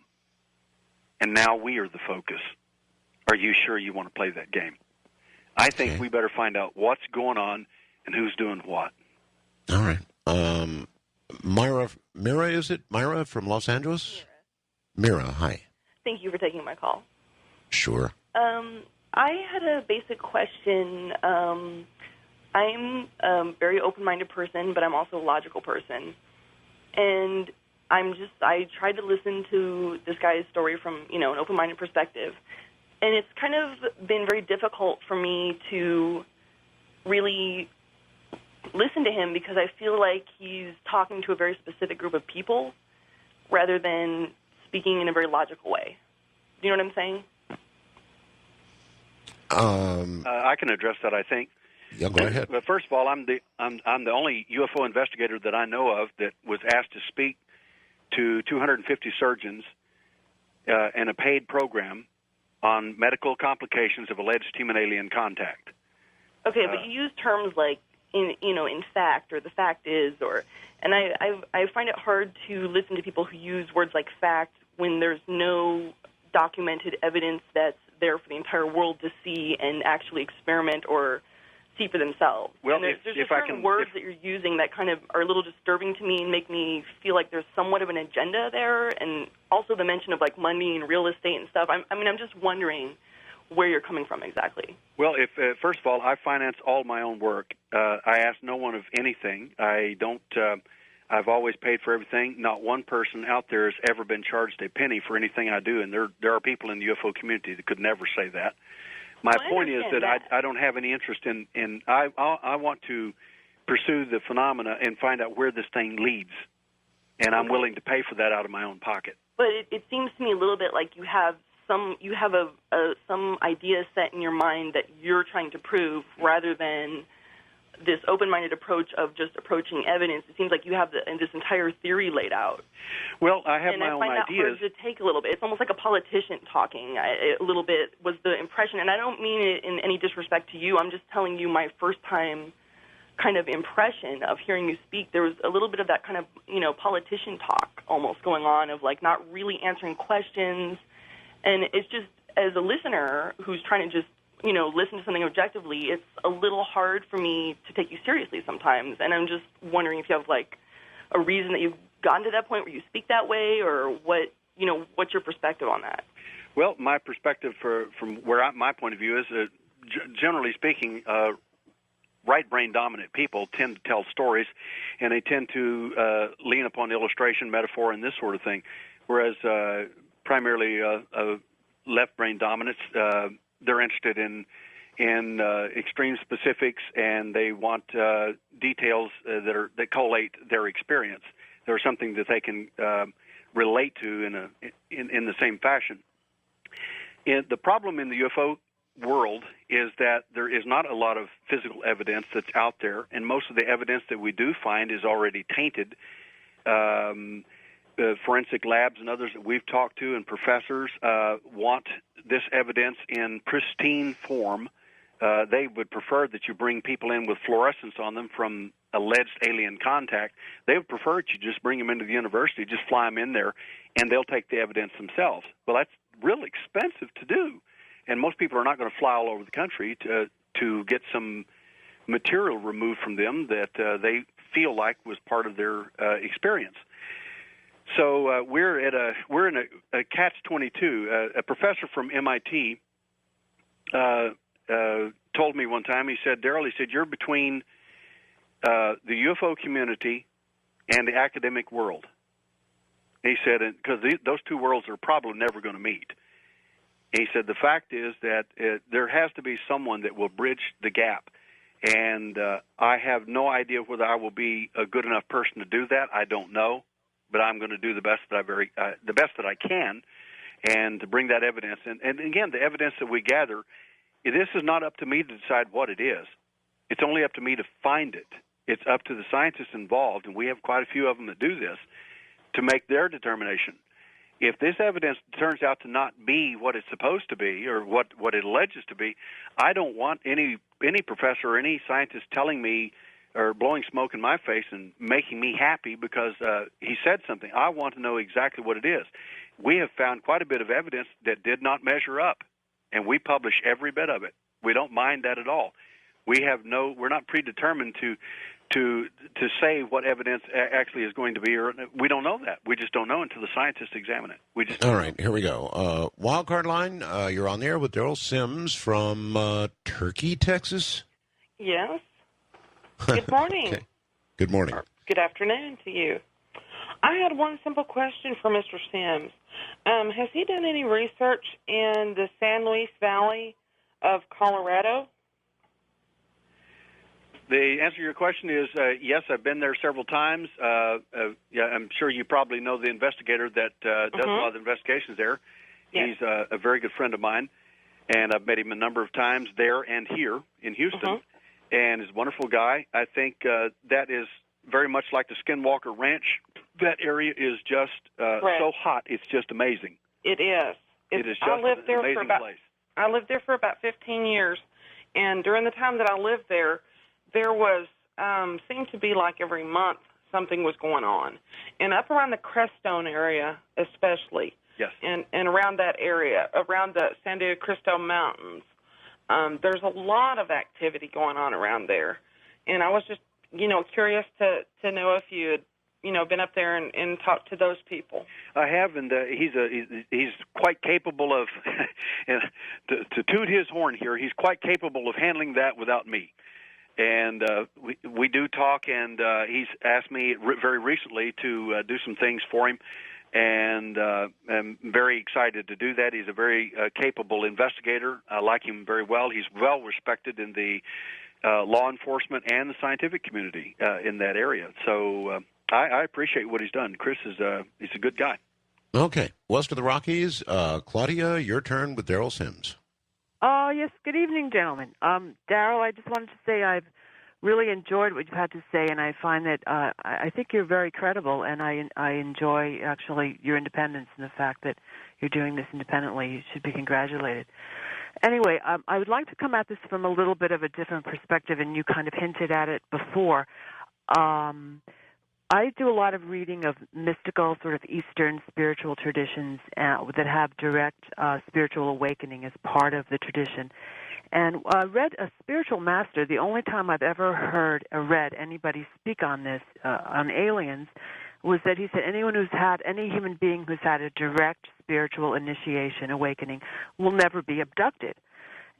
And now we are the focus. Are you sure you want to play that game? I think we better find out what's going on and who's doing what. All right. Mira, is it? Myra from Los Angeles? Mira, hi. Thank you for taking my call. Sure. I had a basic question. I'm a very open-minded person, but I'm also a logical person. And I tried to listen to this guy's story from, an open-minded perspective. And it's kind of been very difficult for me to really listen to him because I feel like he's talking to a very specific group of people rather than speaking in a very logical way. Do you know what I'm saying? I can address that, I think. Yeah, go ahead. But first of all, I'm the only UFO investigator that I know of that was asked to speak to 250 surgeons in a paid program on medical complications of alleged human alien contact. Okay, but you use terms like in fact, or the fact is, and I find it hard to listen to people who use words like fact when there's no documented evidence that's there for the entire world to see and actually experiment or see for themselves. Well, and there's just certain words that you're using that kind of are a little disturbing to me and make me feel like there's somewhat of an agenda there, and also the mention of like money and real estate and stuff. I'm just wondering where you're coming from exactly. Well, first of all, I finance all my own work. I ask no one of anything. I don't. I've always paid for everything. Not one person out there has ever been charged a penny for anything I do, and there are people in the UFO community that could never say that. My point is that I don't have any interest in I want to pursue the phenomena and find out where this thing leads, and I'm willing to pay for that out of my own pocket. But it seems to me a little bit like you have some idea set in your mind that you're trying to prove rather than this open-minded approach of just approaching evidence. It seems like you have this entire theory laid out. Well, I have my own ideas. And I find that hard to take a little bit. It's almost like a politician talking. A little bit was the impression, and I don't mean it in any disrespect to you. I'm just telling you my first-time kind of impression of hearing you speak. There was a little bit of that kind of, politician talk almost going on of, like, not really answering questions. And it's just, as a listener who's trying to just, listen to something objectively, it's a little hard for me to take you seriously sometimes. And I'm just wondering if you have, like, a reason that you've gotten to that point where you speak that way, or what, what's your perspective on that? Well, my perspective from my point of view is, generally speaking, right brain dominant people tend to tell stories, and they tend to lean upon illustration, metaphor, and this sort of thing, whereas primarily left brain dominance, they're interested in extreme specifics, and they want details that collate their experience. They're something that they can relate to in the same fashion. The problem in the UFO world is that there is not a lot of physical evidence that's out there, and most of the evidence that we do find is already tainted. The forensic labs and others that we've talked to and professors want this evidence in pristine form. They would prefer that you bring people in with fluorescence on them from alleged alien contact. They would prefer that you just bring them into the university, just fly them in there, and they'll take the evidence themselves. Well, that's really expensive to do, and most people are not going to fly all over the country to get some material removed from them that they feel like was part of their experience. So we're in a catch-22. A professor from MIT told me one time. He said, Derrel, he said, you're between the UFO community and the academic world. He said, because those two worlds are probably never going to meet. He said, the fact is that there has to be someone that will bridge the gap. And I have no idea whether I will be a good enough person to do that. I don't know, but I'm going to do the best that I can, and to bring that evidence. And again, the evidence that we gather, this is not up to me to decide what it is. It's only up to me to find it. It's up to the scientists involved, and we have quite a few of them that do this, to make their determination. If this evidence turns out to not be what it's supposed to be, or what it alleges to be, I don't want any professor or any scientist telling me or blowing smoke in my face and making me happy because he said something. I want to know exactly what it is. We have found quite a bit of evidence that did not measure up, and we publish every bit of it. We don't mind that at all. We're not predetermined to say what evidence actually is going to be, or we don't know that. We just don't know until the scientists examine it. All right, here we go. Wildcard line, you're on the air with Derrel Sims from Turkey, Texas. Yes. Good morning. Okay. Good morning. Good afternoon to you. I had one simple question for Mr. Sims. Has he done any research in the San Luis Valley of Colorado? The answer to your question is yes, I've been there several times. Yeah, I'm sure you probably know the investigator that does a lot of the investigations there. Yes. He's a very good friend of mine, and I've met him a number of times there and here in Houston, and he's a wonderful guy. I think that is very much like the Skinwalker Ranch. That area is just so hot, it's just amazing. It is. It is just an amazing place. I lived there for about 15 years, and during the time that I lived there, there was, seemed to be like every month something was going on. And up around the Crestone area especially, yes, and around that area, around the San Diego Cristo Mountains, there's a lot of activity going on around there. And I was just, curious to know if you had, been up there and talked to those people. I have, and he's quite capable of, to toot his horn here, he's quite capable of handling that without me. And we do talk, and he's asked me very recently to do some things for him, and I'm very excited to do that. He's a very capable investigator. I like him very well. He's well respected in the law enforcement and the scientific community in that area. So I appreciate what he's done. Chris he's a good guy. Okay. West of the Rockies, Claudia, your turn with Derrel Sims. Yes, good evening, gentlemen. Derrel, I just wanted to say I've really enjoyed what you've had to say, and I find that I think you're very credible, and I enjoy, actually, your independence and the fact that you're doing this independently. You should be congratulated. Anyway, I would like to come at this from a little bit of a different perspective, and you kind of hinted at it before. I do a lot of reading of mystical, sort of Eastern spiritual traditions that have direct spiritual awakening as part of the tradition. And I read a spiritual master. The only time I've ever heard or read anybody speak on this, on aliens, was that he said any human being who's had a direct spiritual initiation, awakening, will never be abducted.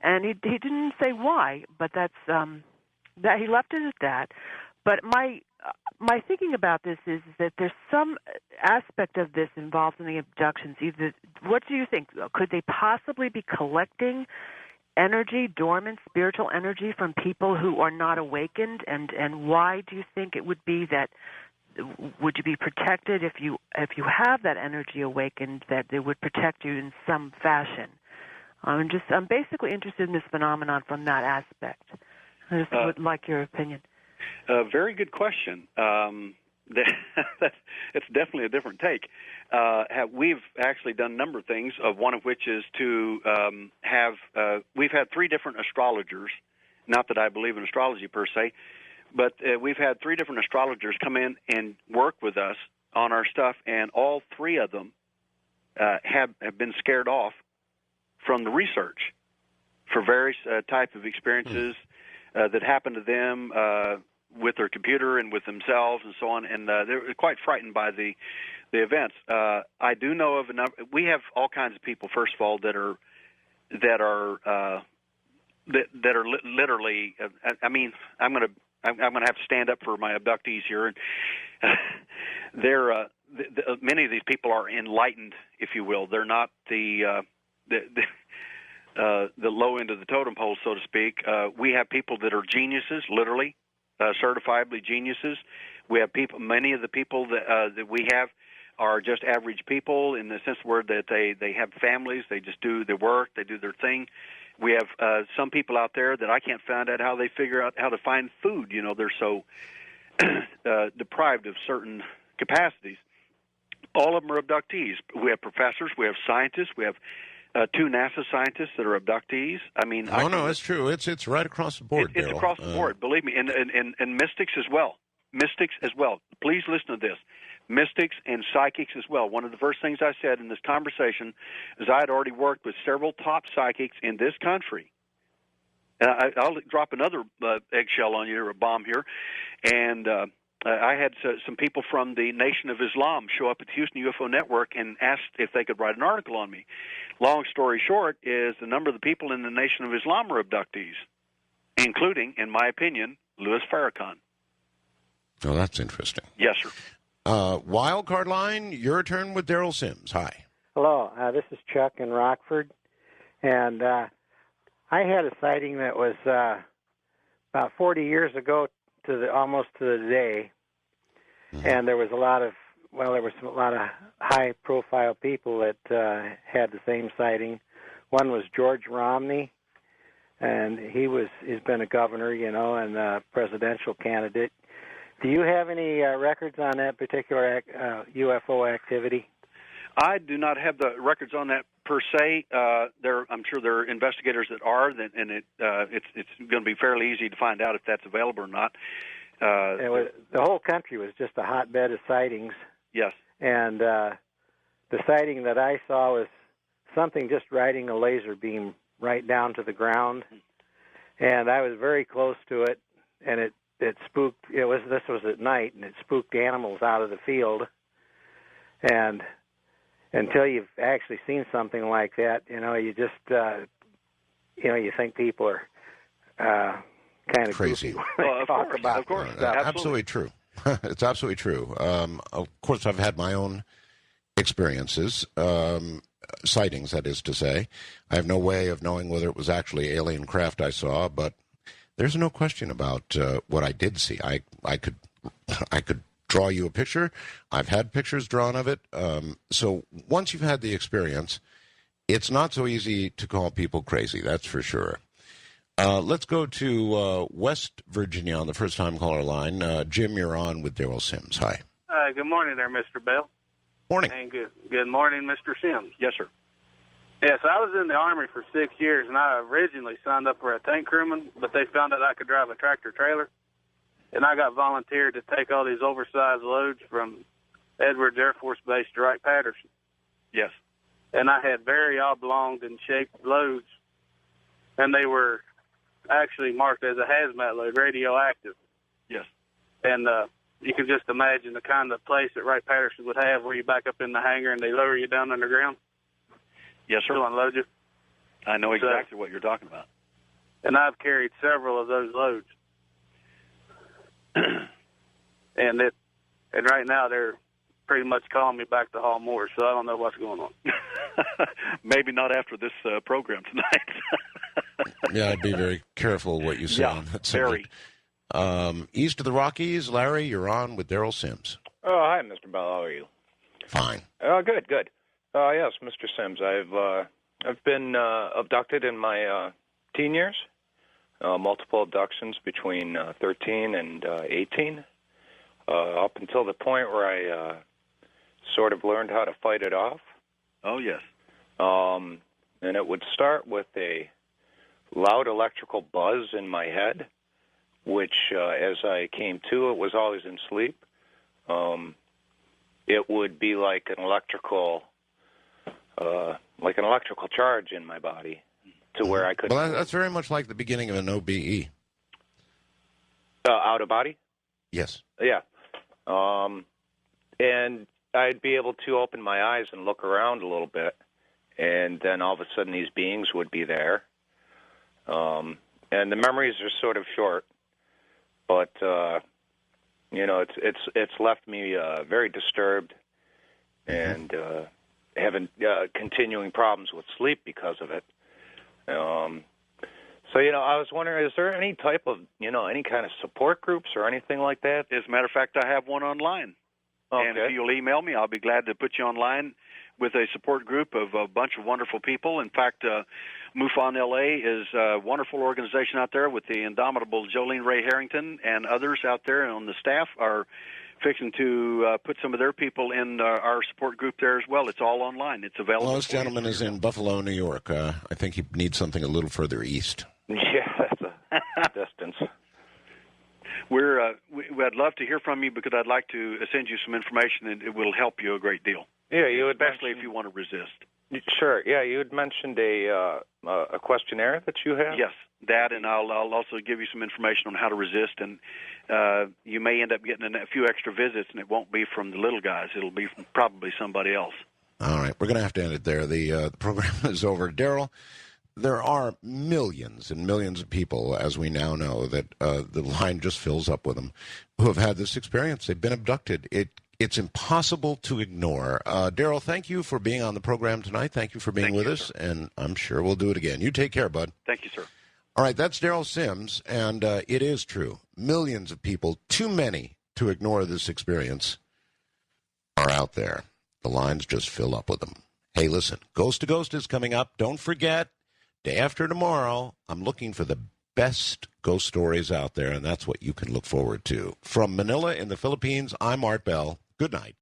And he didn't say why, but that he left it at that. But my thinking about this is that there's some aspect of this involved in the abductions. What do you think? Could they possibly be collecting energy, dormant spiritual energy from people who are not awakened? And why do you think it would be that? Would you be protected if you have that energy awakened, that it would protect you in some fashion? I'm basically interested in this phenomenon from that aspect. I just would like your opinion. Very good question. It's definitely a different take. We've actually done a number of things, one of which is to we've had 3 different astrologers, not that I believe in astrology per se, but we've had 3 different astrologers come in and work with us on our stuff, and all 3 of them have been scared off from the research for various type of experiences that happened to them with their computer and with themselves and so on, and they're quite frightened by the events. I do know of a number. We have all kinds of people, first of all, that are literally. I mean, I'm going to have to stand up for my abductees here, and they're many of these people are enlightened, if you will. They're not the low end of the totem pole, so to speak. We have people that are geniuses, literally. Certifiably geniuses. We have people. Many of the people that we have are just average people in the sense of the word that they have families. They just do their work. They do their thing. We have some people out there that I can't find out how they figure out how to find food. You know, they're so deprived of certain capacities. All of them are abductees. We have professors. We have scientists. We have 2 NASA scientists that are abductees. I mean, no, it's true. It's right across the board. It's across the board. Believe me, and mystics as well. Mystics as well. Please listen to this. Mystics and psychics as well. One of the first things I said in this conversation is I had already worked with several top psychics in this country. And I'll drop another eggshell on you, or a bomb here, and I had some people from the Nation of Islam show up at the Houston UFO Network and asked if they could write an article on me. Long story short is the number of the people in the Nation of Islam are abductees, including, in my opinion, Louis Farrakhan. Oh, that's interesting. Yes, sir. Wildcard line, your turn with Derrel Sims. Hi. Hello, this is Chuck in Rockford, and I had a sighting that was about 40 years ago almost to the day, and there was a lot of high-profile people that had the same sighting. One was George Romney, and he's been a governor, you know, and a presidential candidate. Do you have any records on that particular UFO activity? I do not have the records on that per se. I'm sure there are investigators that are, and it's going to be fairly easy to find out if that's available or not. The whole country was just a hotbed of sightings. Yes. And the sighting that I saw was something just riding a laser beam right down to the ground, and I was very close to it, and it spooked. This was at night, and it spooked animals out of the field. And until you've actually seen something like that, you know, you just you think people are kind of crazy. Of course. Absolutely true. It's absolutely true. Of course, I've had my own experiences, sightings, that is to say. I have no way of knowing whether it was actually alien craft I saw, but there's no question about what I did see. I could draw you a picture. I've had pictures drawn of it. So once you've had the experience, it's not so easy to call people crazy, that's for sure. Let's go to West Virginia on the first-time caller line. Jim, you're on with Derrel Sims. Hi. Good morning there, Mr. Bell. Morning. And good morning, Mr. Sims. Yes, sir. Yes, I was in the Army for 6 years, and I originally signed up for a tank crewman, but they found out I could drive a tractor-trailer, and I got volunteered to take all these oversized loads from Edwards Air Force Base to Wright-Patterson. Yes. And I had very oblong and shaped loads, and they were actually marked as a hazmat load, radioactive. Yes. And you can just imagine the kind of place that Wright-Patterson would have where you back up in the hangar and they lower you down underground. Yes, sir. To unload you. I know exactly what you're talking about. And I've carried several of those loads. and right now they're pretty much calling me back to haul more, so I don't know what's going on. Maybe not after this program tonight. Yeah, I'd be very careful what you say on that subject. Very. East of the Rockies, Larry, you're on with Derrel Sims. Oh, hi, Mr. Bell. How are you? Fine. Good. Yes, Mr. Sims. I've been abducted in my teen years, multiple abductions between 13 and 18, up until the point where I sort of learned how to fight it off. Oh, yes. And it would start with a loud electrical buzz in my head, which, as I came to, it was always in sleep. It would be like an electrical charge in my body, to where I couldn't. Well, that's very much like the beginning of an OBE. Out of body? Yes. Yeah. And I'd be able to open my eyes and look around a little bit, and then all of a sudden these beings would be there. And the memories are sort of short, but it's left me very disturbed and having continuing problems with sleep because of it. So, I was wondering, is there any type of, any kind of support groups or anything like that? As a matter of fact, I have one online. Okay. And if you'll email me, I'll be glad to put you online with a support group of a bunch of wonderful people. In fact, MUFON LA is a wonderful organization out there with the indomitable Jolene Ray Harrington and others out there on the staff are fixing to put some of their people in our support group there as well. It's all online. It's available. Well, this gentleman is in Buffalo, New York. I think he needs something a little further east. Yeah, that's a distance. I'd love to hear from you because I'd like to send you some information, and it will help you a great deal. Yeah, you would especially if you want to resist. Sure. Yeah, you had mentioned a questionnaire that you have. Yes, that, and I'll also give you some information on how to resist, and you may end up getting a few extra visits, and it won't be from the little guys. It'll be from probably somebody else. All right, we're going to have to end it there. The program is over. Derrel, there are millions and millions of people, as we now know, that the line just fills up with them, who have had this experience. They've been abducted. It's impossible to ignore. Derrel, thank you for being on the program tonight. Thank you for being with us, and I'm sure we'll do it again. You take care, bud. Thank you, sir. All right, that's Derrel Sims, and it is true. Millions of people, too many to ignore this experience, are out there. The lines just fill up with them. Hey, listen, Ghost to Ghost is coming up. Don't forget, day after tomorrow, I'm looking for the best ghost stories out there, and that's what you can look forward to. From Manila in the Philippines, I'm Art Bell. Good night.